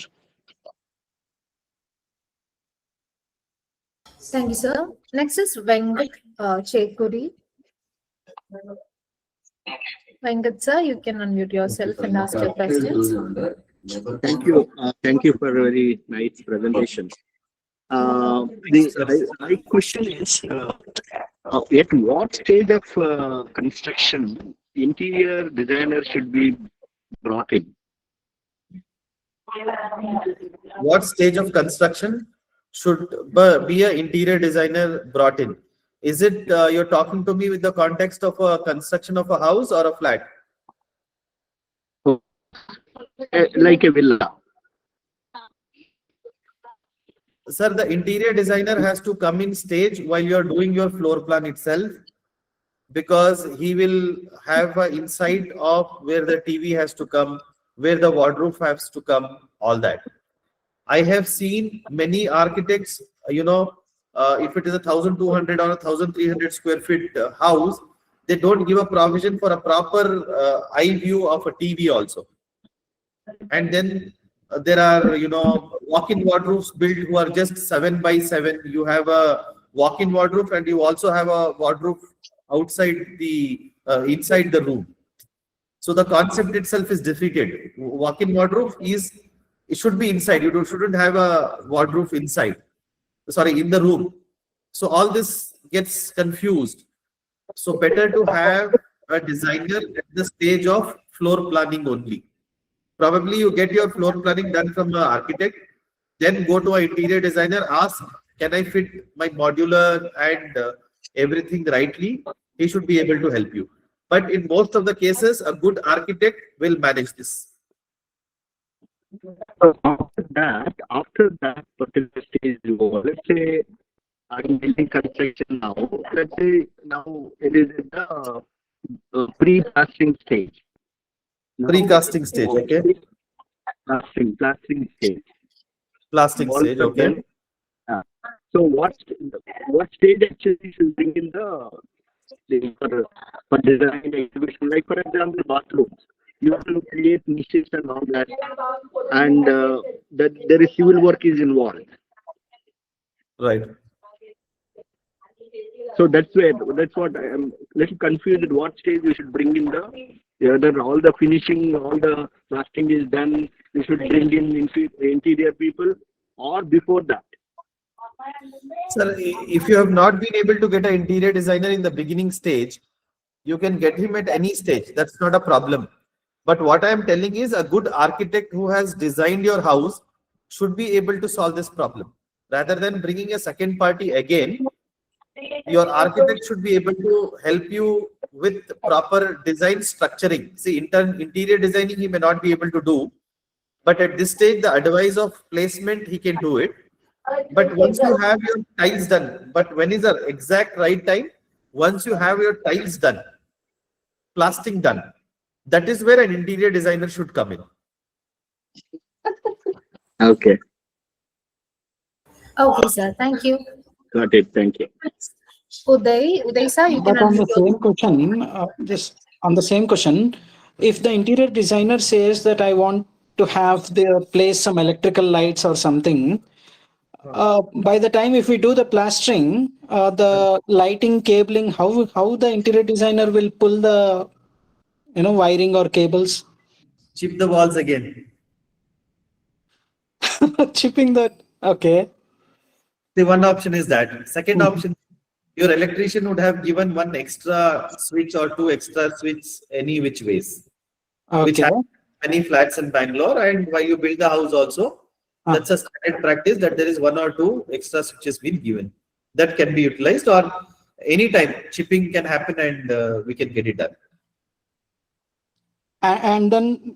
Thank you, sir. Next is Venkat Chekuri. Venkat sir, you can unmute yourself and ask your questions. Thank you. Thank you for a very nice presentation. My question is, at what stage of construction interior designer should be brought in? What stage of construction should be an interior designer brought in? Is it you're talking to me with the context of a construction of a house or a flat? Like a villa. Sir, the interior designer has to come in stage while you're doing your floor plan itself, because he will have an insight of where the TV has to come, where the wardrobe has to come, all that. I have seen many architects, if it is a 1,200 or a 1,300 square feet house, they don't give a provision for a proper eye view of a TV also. And then there are, walk-in wardrobes built who are just 7 by 7. You have a walk-in wardrobe and you also have a wardrobe outside the, inside the room. So the concept itself is defeated. Walk-in wardrobe it should be inside. You shouldn't have a wardrobe inside. Sorry, in the room. So all this gets confused. So better to have a designer at the stage of floor planning only. Probably you get your floor planning done from the architect, then go to an interior designer, ask, can I fit my modular and everything rightly? He should be able to help you. But in most of the cases, a good architect will manage this. After that particular stage, let's say I'm building construction now. Let's say now it is in the pre-casting stage. Pre-casting stage, okay. Plastering stage. Plastic stage, okay. So what stage actually should bring in the for design exhibition? Like for example, bathrooms. You have to create niches and all that, and that there is civil work is involved. Right. So that's what I am little confused at what stage you should bring in whether all the finishing, all the plastering is done, you should bring in interior people, or before that. Sir, if you have not been able to get an interior designer in the beginning stage, you can get him at any stage. That's not a problem. But what I am telling is a good architect who has designed your house should be able to solve this problem. Rather than bringing a second party again, your architect should be able to help you with proper design structuring. See, interior designing he may not be able to do, but at this stage, the advice of placement, he can do it. But once you have your tiles done, but when is the exact right time? Once you have your tiles done, plastering done, that is where an interior designer should come in. Okay. Okay, sir. Thank you. Got it. Thank you. Uday sir, you can But on the unmute your- same question, just on the same question, if the interior designer says that I want to have their place some electrical lights or something, by the time if we do the plastering, the lighting, cabling, how the interior designer will pull the wiring or cables? Chip the walls again. Chipping that, okay. The one option is that. Second option, your electrician would have given one extra switch or two extra switches any which ways. Which Okay. have many flats in Bangalore, and while you build the house also, that's a standard practice that there is one or two extra switches been given. That can be utilized, or anytime chipping can happen and we can get it done. And then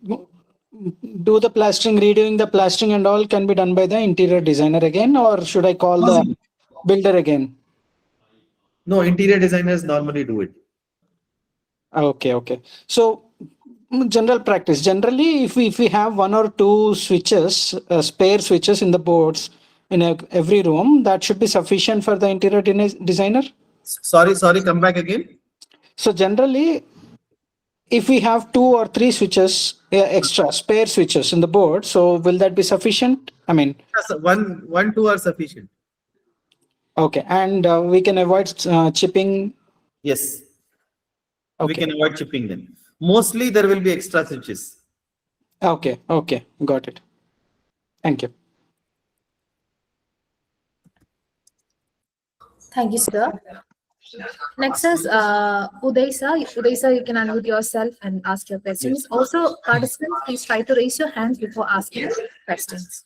do the plastering, redoing the plastering and all can be done by the interior designer again, or should I call the builder again? No, interior designers normally do it. Okay. So general practice, generally if we have one or two switches, spare switches in the boards in every room, that should be sufficient for the interior designer. Sorry, come back again. So generally, if we have 2 or 3 switches, extra spare switches in the board, so will that be sufficient? I mean, Yes, one, two are sufficient. okay, and we can avoid chipping. Yes. Okay. We can avoid chipping them. Mostly there will be extra switches. Okay, got it. Thank you. Thank you, sir. Next is Uday sir. Uday sir, you can unmute yourself and ask your questions. Also, participants, please try to raise your hands before asking questions.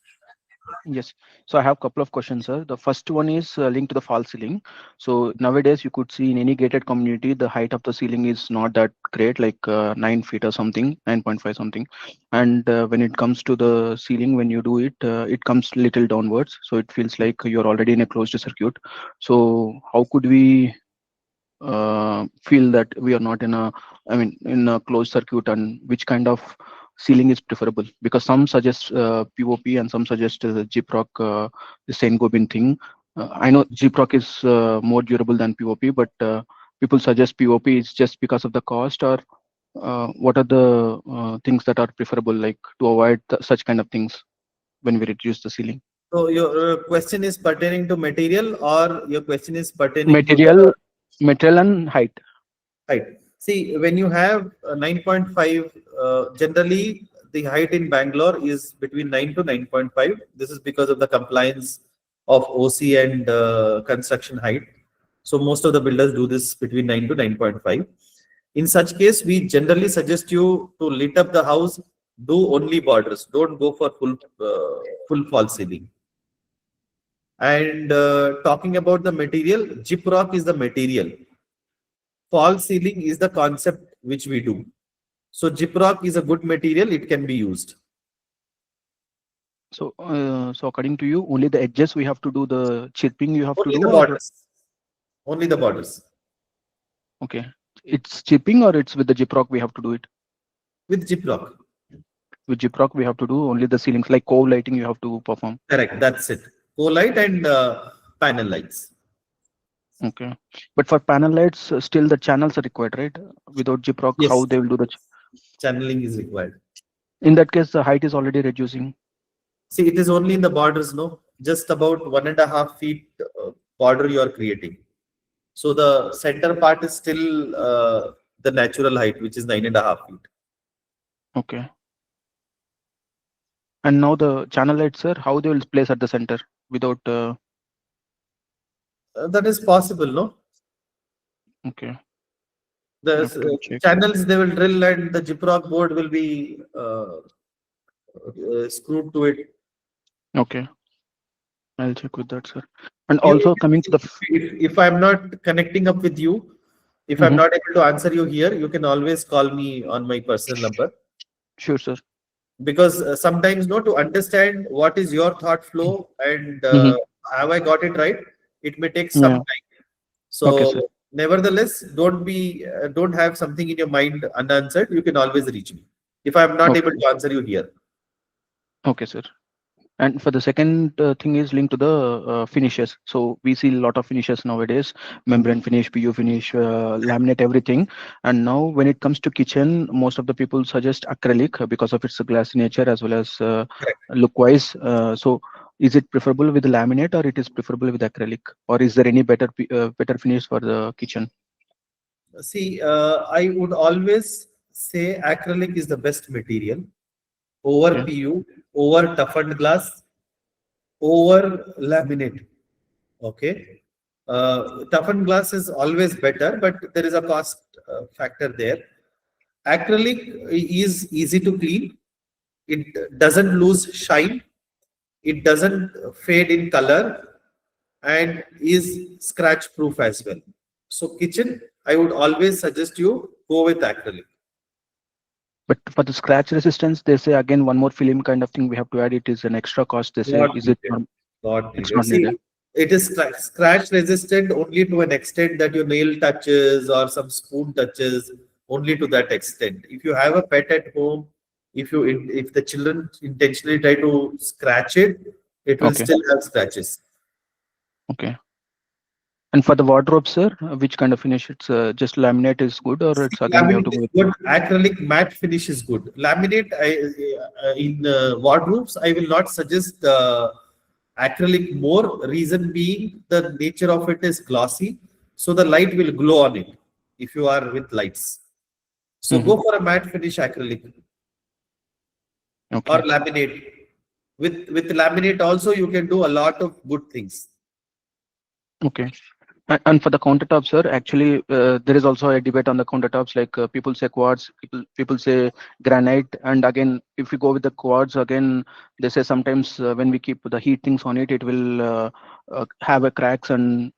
Yes. So I have a couple of questions, sir. The first one is linked to the false ceiling. So nowadays you could see in any gated community, the height of the ceiling is not that great, like 9 feet or something, 9.5 something. And when it comes to the ceiling, when you do it, it comes little downwards. So it feels like you're already in a closed circuit. So how could we feel that we are not in a, I mean, in a closed circuit, and which kind of ceiling is preferable? Because some suggest POP and some suggest Gyprock, the Saint Gobain thing. I know Gyprock is more durable than POP, but people suggest POP is just because of the cost, or what are the things that are preferable, like to avoid such kind of things when we reduce the ceiling? So your question is pertaining to material, or your question is pertaining Material, to material and height. height? See, when you have 9.5, generally the height in Bangalore is between 9 to 9.5. This is because of the compliance of OC and construction height. So most of the builders do this between 9 to 9.5. In such case, we generally suggest you to lit up the house, do only borders. Don't go for full false ceiling. And talking about the material, Gyprock is the material. False ceiling is the concept which we do. So Gyprock is a good material, it can be used. So, so according to you, only the edges we have to do the chipping. You have Only to the do, borders. Only the borders. okay, it's chipping, or it's with the Gyprock we have to do it. With Gyprock. With Gyprock we have to do only the ceilings, like cove lighting you have to perform. Correct. That's it. Cove light and panel lights. Okay, but for panel lights, still the channels are required, right? Without Gyprock, Yes. how they will do the Channeling is required. In that case, the height is already reducing. See, it is only in the borders, no? Just about 1.5 feet border you are creating. So the center part is still the natural height, which is 9.5 feet. Okay. And now the channel lights, sir, how they will place at the center without? That is possible, no? Okay. The channels they will drill, and the Gyprock board will be screwed to it. Okay. I'll check with that, sir. And also coming to the, if I'm not connecting up with you, if I'm not able to answer you here, you can always call me on my personal number. Sure, sir. Because sometimes, no, to understand what is your thought flow and have I got it right, it may take some time. So okay, nevertheless, don't have something in your mind unanswered. You can always reach me if I'm not able to answer you here. Okay, sir. And for the second thing is linked to the finishes. So we see a lot of finishes nowadays: membrane finish, PU finish, laminate, everything. And now when it comes to kitchen, most of the people suggest acrylic because of its glassy nature as well as look wise. So is it preferable with the laminate, or it is preferable with acrylic, or is there any better finish for the kitchen? See, I would always say acrylic is the best material over PU, over toughened glass, over laminate. Okay. Toughened glass is always better, but there is a cost factor there. Acrylic is easy to clean. It doesn't lose shine. It doesn't fade in color, and is scratch proof as well. So kitchen, I would always suggest you go with acrylic. But for the scratch resistance, they say again one more film kind of thing we have to add. It is an extra cost. They say, Not is it needed. Not it's needed. not See, needed. it is scratch resistant only to an extent that your nail touches or some spoon touches, only to that extent. If you have a pet at home, if the children intentionally try to scratch it, it will still have scratches. Okay. And for the wardrobe, sir, which kind of finish? It's just laminate is good, or it's again we have to go with good. Acrylic matte finish is good. Laminate in wardrobes, I will not suggest acrylic more. Reason being, the nature of it is glossy, so the light will glow on it if you are with lights. So go for a matte finish acrylic or laminate. With laminate also, you can do a lot of good things. Okay. And for the countertops, sir, actually, there is also a debate on the countertops. Like people say quartz, people say granite, and again, if we go with the quartz, again, they say sometimes when we keep the heat things on it, it will have a cracks and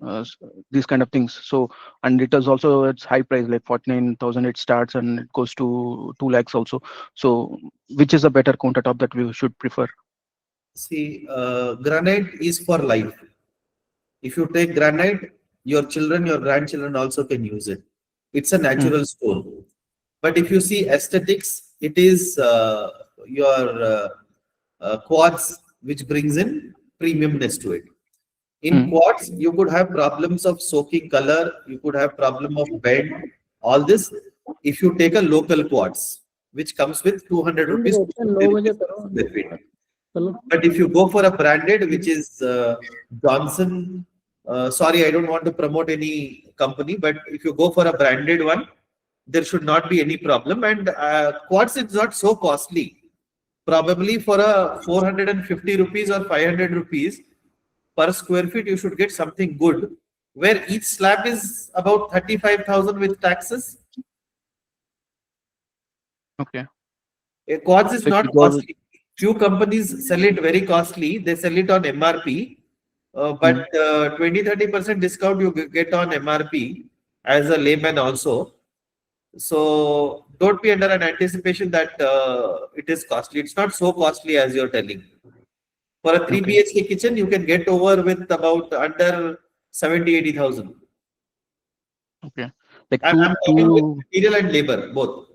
these kind of things. So, and it is also it's high price, like 49,000 it starts, and it goes to 2 lakhs also. So, which is a better countertop that we should prefer? See, granite is for life. If you take granite, your children, your grandchildren also can use it. It's a natural stone. But if you see aesthetics, it is your quartz which brings in premiumness to it. In quartz, you could have problems of soaking color, you could have problem of bend, all this. If you take a local quartz, which comes with 200 rupees, 250 rupees per square feet. But if you go for a branded, which is Johnson, sorry, I don't want to promote any company, but if you go for a branded one, there should not be any problem. And quartz is not so costly. Probably for a 450 rupees or 500 rupees per square feet, you should get something good, where each slab is about 35,000 with taxes. Okay. A quartz is not costly. Few companies sell it very costly. They sell it on MRP, but 20-30% discount you get on MRP as a layman also. So don't be under an anticipation that it is costly. It's not so costly as you're telling. For a 3 BHK kitchen, you can get over with about under 70-80,000. Okay. Like I'm talking with material and labor, both.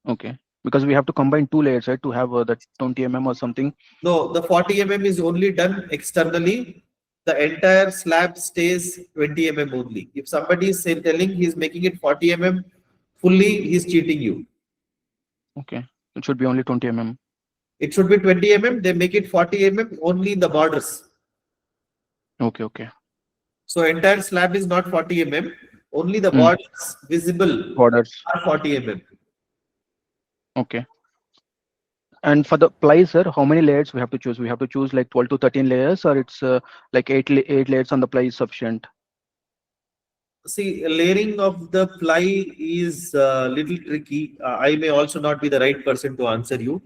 Okay. Because we have to combine 2 layers, right, to have that 20 mm or something. No, the 40 mm is only done externally. The entire slab stays 20 mm only. If somebody is telling he's making it 40 mm fully, he's cheating you. Okay. It should be only 20 mm. It should be 20 mm. They make it 40 mm only in the borders. Okay, okay. So entire slab is not 40 mm. Only the borders visible are 40 mm. Okay. And for the ply, sir, how many layers we have to choose? We have to choose like 12 to 13 layers, or it's like 8 layers on the ply is sufficient? See, layering of the ply is a little tricky. I may also not be the right person to answer you.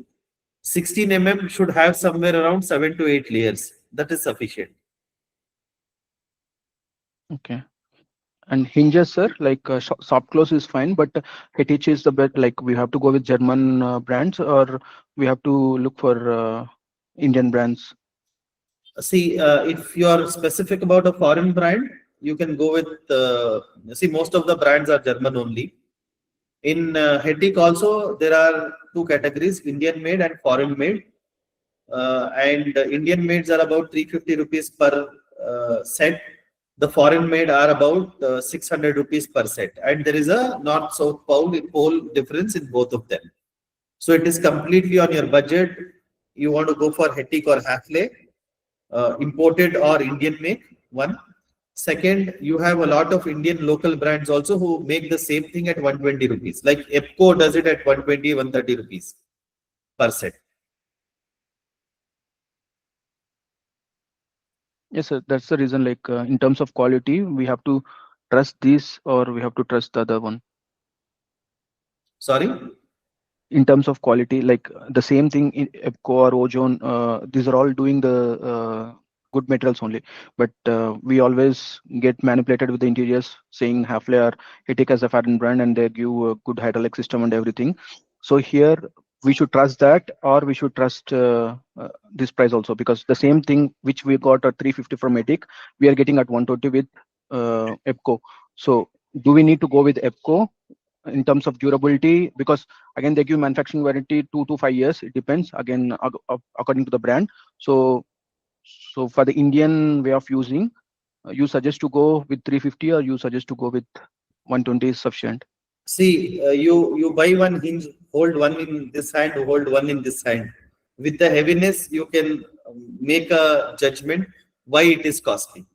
16 mm should have somewhere around 7 to 8 layers. That is sufficient. Okay. And hinges, sir, like soft close is fine, but Hettich is the best. Like we have to go with German brands, or we have to look for Indian brands. See, if you are specific about a foreign brand, you can go with. See, most of the brands are German only. In Hettich also, there are 2 categories: Indian made and foreign made. And Indian mades are about 350 rupees per set. The foreign made are about 600 rupees per set, and there is a north-south pole difference in both of them. So it is completely on your budget. You want to go for Hettich or Hafele, imported or Indian make. One. Second, you have a lot of Indian local brands also who make the same thing at 120 rupees. Like EPCO does it at 120, 130 rupees per set. Yes, sir. That's the reason. Like in terms of quality, we have to trust this, or we have to trust the other one. Sorry. In terms of quality, like the same thing in EPCO or Ozone, these are all doing the good materials only. But we always get manipulated with the interiors, saying Hafele or Hettich as a foreign brand, and they give a good hydraulic system and everything. So here we should trust that, or we should trust this price also, because the same thing which we got at 350 from Hettich, we are getting at 120 with EPCO. So do we need to go with EPCO in terms of durability? Because again, they give manufacturing warranty 2 to 5 years. It depends again according to the brand. So for the Indian way of using, you suggest to go with 350, or you suggest to go with 120 is sufficient? See, you buy one hinge, hold one in this hand, hold one in this hand. With the heaviness, you can make a judgment why it is costly.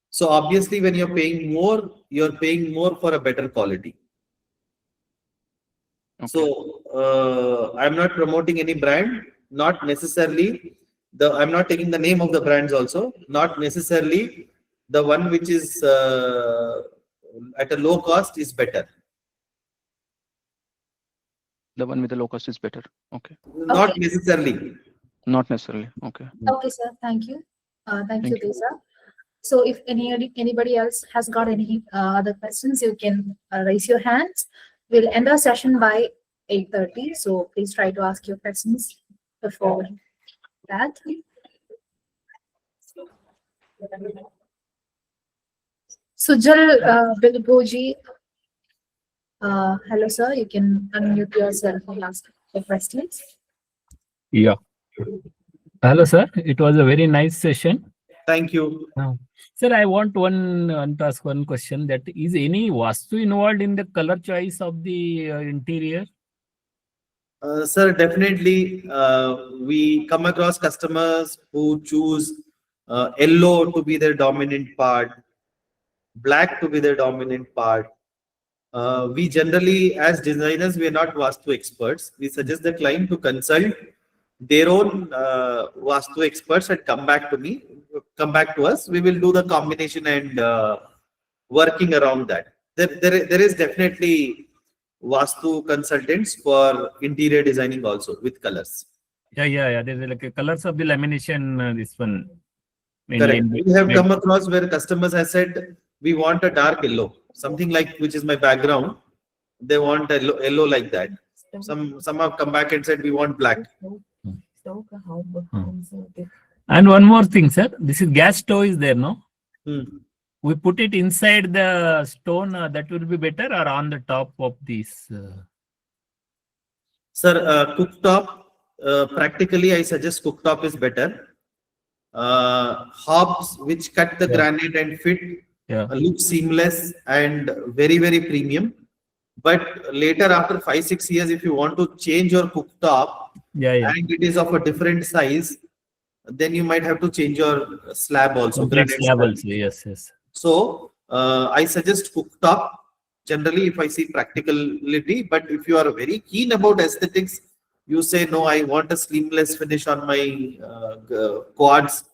So obviously, when you're paying more for a better quality. Okay. So I'm not promoting any brand, not necessarily. I'm not taking the name of the brands also. Not necessarily the one which is at a low cost is better. The one with the low cost is better. Okay. Not Okay. necessarily. Not necessarily. Okay. Okay, sir. Thank you. Thank you, Thank you. Lisa. So if anybody else has got any other questions, you can raise your hands. We'll end our session by 8:30. So please try to ask your questions before that. Sujal Bilgoji. Hello, sir. You can unmute yourself and ask your questions. Yeah. Hello, sir. It was a very nice session. Thank you. Sir, I want to ask one question. That is any Vastu involved in the color choice of the interior? Sir, definitely. We come across customers who choose yellow to be their dominant part, black to be their dominant part. We generally, as designers, we are not Vastu experts. We suggest the client to consult their own Vastu experts and come back to us. We will do the combination and working around that. There is definitely Vastu consultants for interior designing also with colors. Yeah. There's like a colors of the lamination. This one. Correct. We have come across where customers have said, we want a dark yellow, something like which is my background. They want a yellow like that. Some have come back and said, we want black. And one more thing, sir. This is gas stove is there, no? We put it inside the stone. That will be better, or on the top of this? Sir, cooktop. Practically, I suggest cooktop is better. Hobs which cut the granite and fit look seamless and very, very premium. But later, after 5-6 years, if you want to change your cooktop and it is of a different size, then you might have to change your slab also. Complete slab also. Yes. So I suggest cooktop generally if I see practicality. But if you are very keen about aesthetics, you say, no, I want a seamless finish on my quads.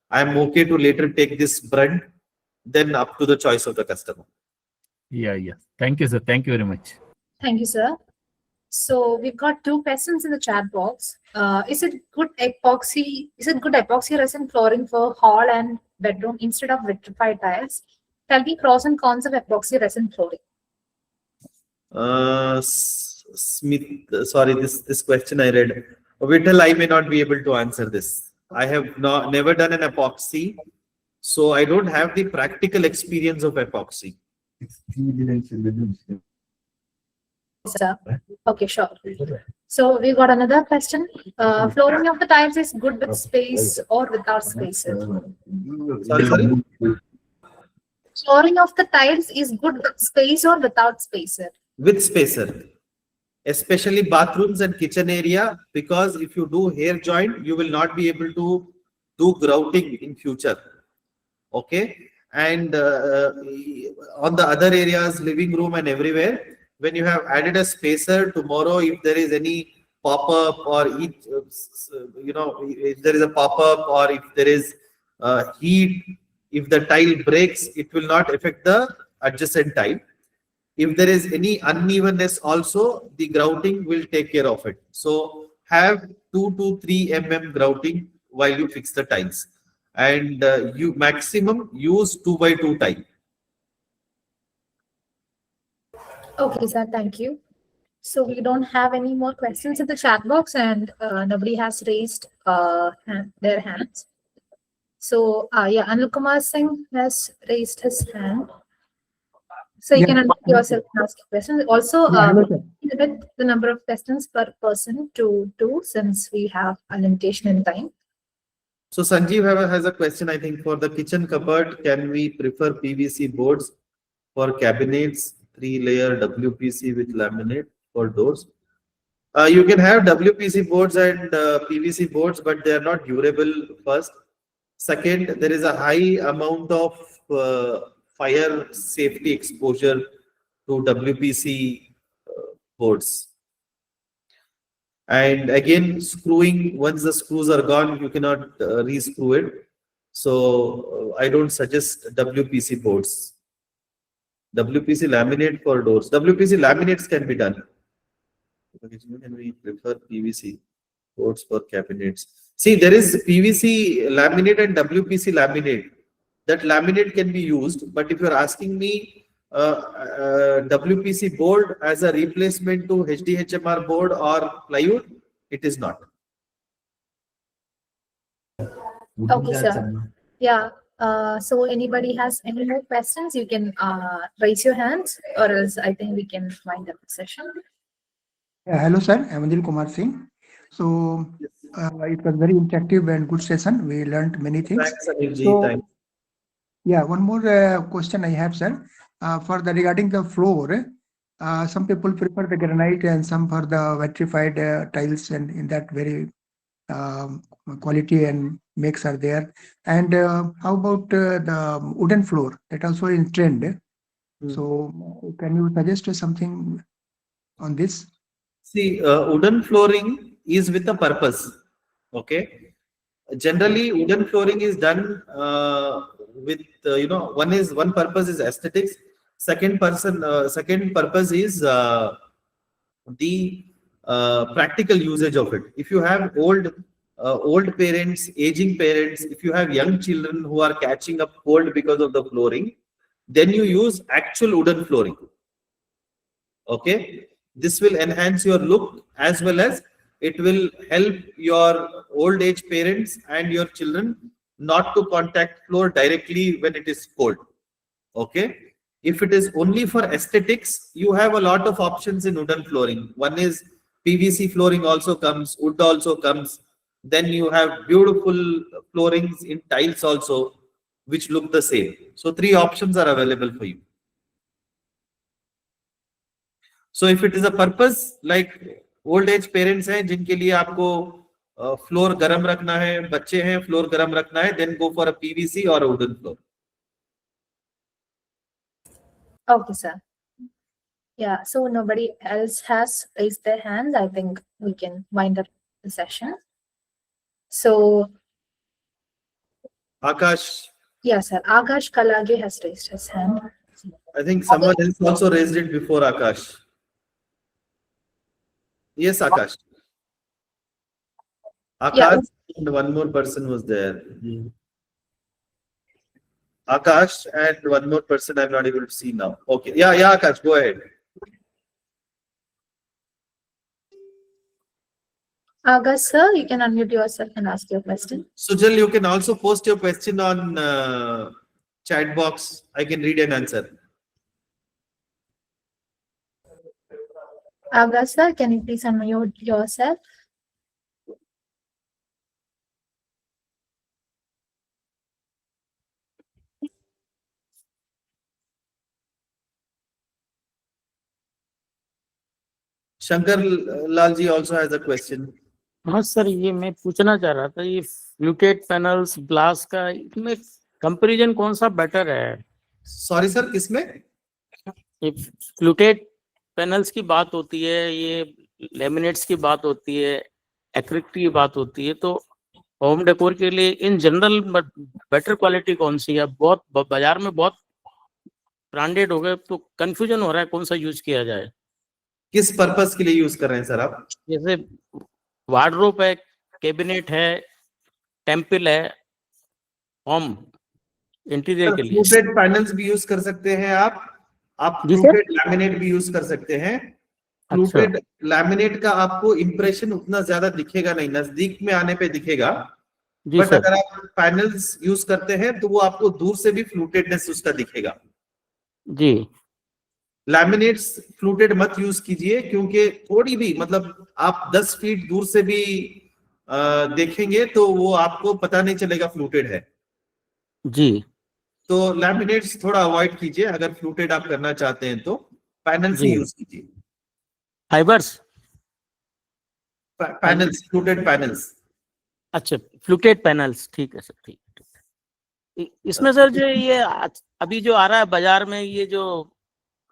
I'm okay to later take this brunt. Then up to the choice of the customer. Yeah. Thank you, sir. Thank you very much. Thank you, sir. So we've got 2 questions in the chat box. Is it good epoxy resin flooring for hall and bedroom instead of vitrified tiles? Tell me pros and cons of epoxy resin flooring. Smith, sorry, this question I read. Vittal, I may not be able to answer this. I have never done an epoxy, so I don't have the practical experience of epoxy. Sir. Okay, sure. So we got another question. Flooring of the tiles is good with space or without spacer? Sorry. Flooring of the tiles is good with space or without spacer? With spacer, especially bathrooms and kitchen area, because if you do hair joint, you will not be able to do grouting in future. Okay, and on the other areas, living room and everywhere, when you have added a spacer, tomorrow if there is any pop-up or if there is a pop-up or if there is heat, if the tile breaks, it will not affect the adjacent tile. If there is any unevenness also, the grouting will take care of it. So have 2 to 3 mm grouting while you fix the tiles, and you maximum use 2x2 tile. Okay, sir. Thank you. So we don't have any more questions in the chat box, and nobody has raised their hands. So Anil Kumar Singh has raised his hand. So you can unmute yourself and ask a question. Also, limit the number of questions per person to 2, since we have a limitation in time. So Sanjeev has a question, I think, for the kitchen cupboard. Can we prefer PVC boards for cabinets, 3-layer WPC with laminate for doors? You can have WPC boards and PVC boards, but they are not durable. First. Second, there is a high amount of fire safety exposure to WPC boards. And again, screwing, once the screws are gone, you cannot re-screw it. So I don't suggest WPC boards. WPC laminate for doors. WPC laminates can be done. Can we prefer PVC boards for cabinets? See, there is PVC laminate and WPC laminate. That laminate can be used, but if you're asking me WPC board as a replacement to HDHMR board or plywood, it is not. Okay, sir. Yeah. So anybody has any more questions, you can raise your hands, or else I think we can wind up the session. Hello, sir. I'm Anil Kumar Singh. So it was very interactive and good session. We learned many things. Thanks, Anilji. So, Thanks. yeah, one more question I have, sir. For the regarding the floor, some people prefer the granite and some for the vitrified tiles, and in that very quality and makes are there. And how about the wooden floor? That also in trend. So can you suggest something on this? See, wooden flooring is with a purpose. Okay. Generally, wooden flooring is done with one purpose is aesthetics. Second purpose is the practical usage of it. If you have old parents, aging parents, if you have young children who are catching up cold because of the flooring, then you use actual wooden flooring. Okay. This will enhance your look, as well as it will help your old age parents and your children not to contact floor directly when it is cold. Okay. If it is only for aesthetics, you have a lot of options in wooden flooring. One is PVC flooring also comes, wood also comes. Then you have beautiful floorings in tiles also, which look the same. So 3 options are available for you. So if it is a purpose like old age parents हैं जिनके लिए आपको floor गर्म रखना है, बच्चे हैं floor गर्म रखना है, then go for a PVC or a wooden floor. Okay, sir. Yeah, so nobody else has raised their hand. I think we can wind up the session. So, Akash. Yeah, sir. Akash Kalage has raised his hand. I think someone else also raised it before Akash. Yes, Akash. Akash, Yeah. And one more person was there. Akash and one more person I'm not able to see now. Okay. Yeah, Akash, go ahead. Akash, sir, you can unmute yourself and ask your question. Sujal, you can also post your question on chat box. I can read and answer. Akash, sir, can you please unmute yourself? Shankar Lalji also has a question. हाँ sir, ये मैं पूछना चाह रहा था, ये fluted panels glass का इसमें कंपैरिजन कौन सा बेटर है? सॉरी सर, किसमें? ये फ्लूटेड पैनल्स की बात होती है, ये लेमिनेट्स की बात होती है, एक्रिलिक की बात होती है, तो होम डेकोर के लिए इन जनरल बेटर क्वालिटी कौन सी है? बहुत बाजार में बहुत ब्रांडेड हो गए, तो कंफ्यूजन हो रहा है कौन सा यूज किया जाए। किस पर्पस के लिए यूज कर रहे हैं सर आप? जैसे वार्डरोब है, कैबिनेट है, टेम्पल है, होम इंटीरियर के लिए। फ्लूटेड पैनल्स भी यूज कर सकते हैं आप फ्लूटेड लैमिनेट भी यूज कर सकते हैं। फ्लूटेड लैमिनेट का आपको इंप्रेशन उतना ज्यादा दिखेगा नहीं, नजदीक में आने पे दिखेगा, बट अगर आप पैनल्स यूज करते हैं तो वो आपको दूर से भी फ्लूटेडनेस उसका दिखेगा जी। लैमिनेट्स फ्लूटेड मत यूज कीजिए, क्योंकि थोड़ी भी मतलब आप 10 फीट दूर से भी देखेंगे तो वो आपको पता नहीं चलेगा फ्लूटेड है जी। तो लैमिनेट्स थोड़ा अवॉइड कीजिए। अगर फ्लूटेड आप करना चाहते हैं तो पैनल्स ही यूज कीजिए। Fibres panels, fluted panels. अच्छा, फ्लूटेड पैनल्स, ठीक है सर, ठीक। इसमें सर जो ये अभी जो आ रहा है बाजार में, ये जो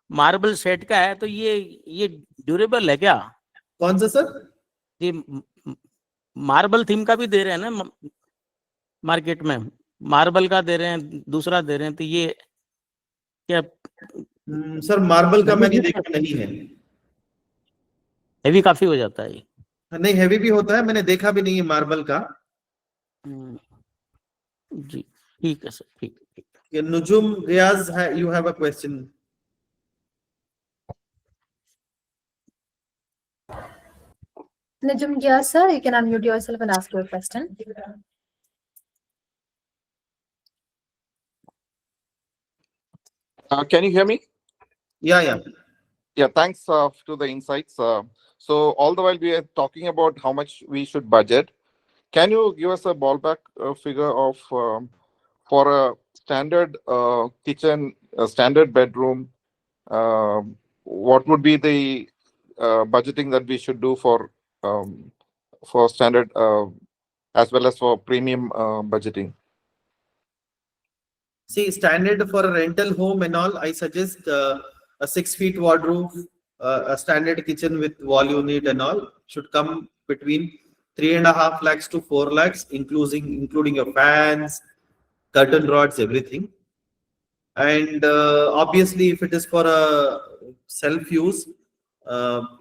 मार्बल सेट का है, तो ये ड्यूरेबल है क्या? कौन सा सर? ये मार्बल थीम का भी दे रहे हैं ना मार्केट में, मार्बल का दे रहे हैं, दूसरा दे रहे हैं, तो ये क्या सर मार्बल का मैंने देखा नहीं है। हैवी काफी हो जाता है ये? नहीं, हैवी भी होता है, मैंने देखा भी नहीं है मार्बल का। जी ठीक है सर, ठीक है। Nujum Riaz, you have a question. Najum, yes, sir, you can unmute yourself and ask your question. Can you hear me? Yeah. Yeah, thanks to the insights. So all the while we are talking about how much we should budget. Can you give us a ballpark figure of for a standard kitchen, a standard bedroom, what would be the budgeting that we should do for standard as well as for premium budgeting? See, standard for a rental home and all, I suggest a 6 feet wardrobe, a standard kitchen with wall unit and all should come between 3.5 lakhs to 4 lakhs, including your fans, curtain rods, everything. And obviously, if it is for a self-use,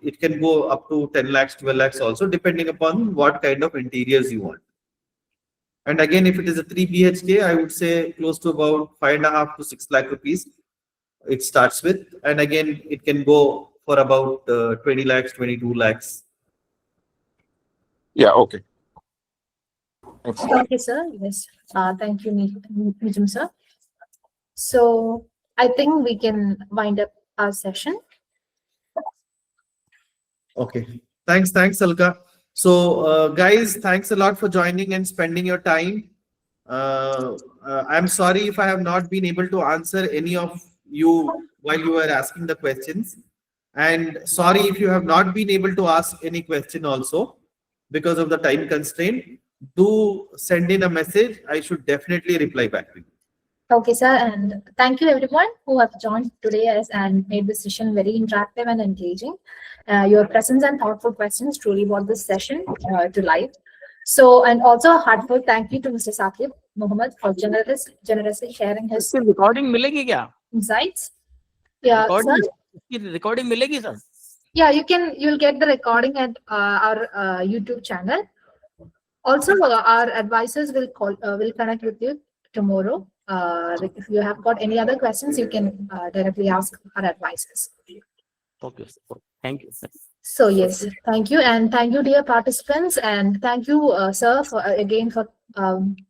it can go up to 10 lakhs, 12 lakhs also, depending upon what kind of interiors you want. And again, if it is a 3 BHK, I would say close to about 5.5 to 6 lakh rupees it starts with. And again, it can go for about 20 lakhs, 22 lakhs. Yeah, okay. Thanks. Okay, sir. Yes. Thank you, Nijum, sir. So I think we can wind up our session. Okay. Thanks, Alka. So guys, thanks a lot for joining and spending your time. I'm sorry if I have not been able to answer any of you while you were asking the questions. And sorry if you have not been able to ask any question also because of the time constraint. Do send in a message. I should definitely reply back to you. Okay, sir, and thank you everyone who have joined today and made this session very interactive and engaging. Your presence and thoughtful questions truly brought this session to life. So, and also a heartfelt thank you to Mr. Saquib Mohammed for generously sharing his recording मिलेगी क्या? Insights. Yeah, recording मिलेगी sir? Yeah, you'll get the recording at our YouTube channel. Also, our advisors will connect with you tomorrow. If you have got any other questions, you can directly ask our advisors. Okay, thank you. So yes, thank you, and thank you, dear participants, and thank you, sir, for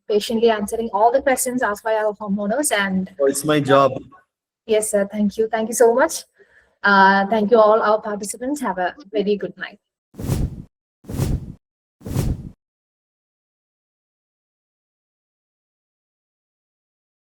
patiently answering all the questions asked by our homeowners. And it's my job. Yes, sir. Thank you so much. Thank you all our participants. Have a very good night.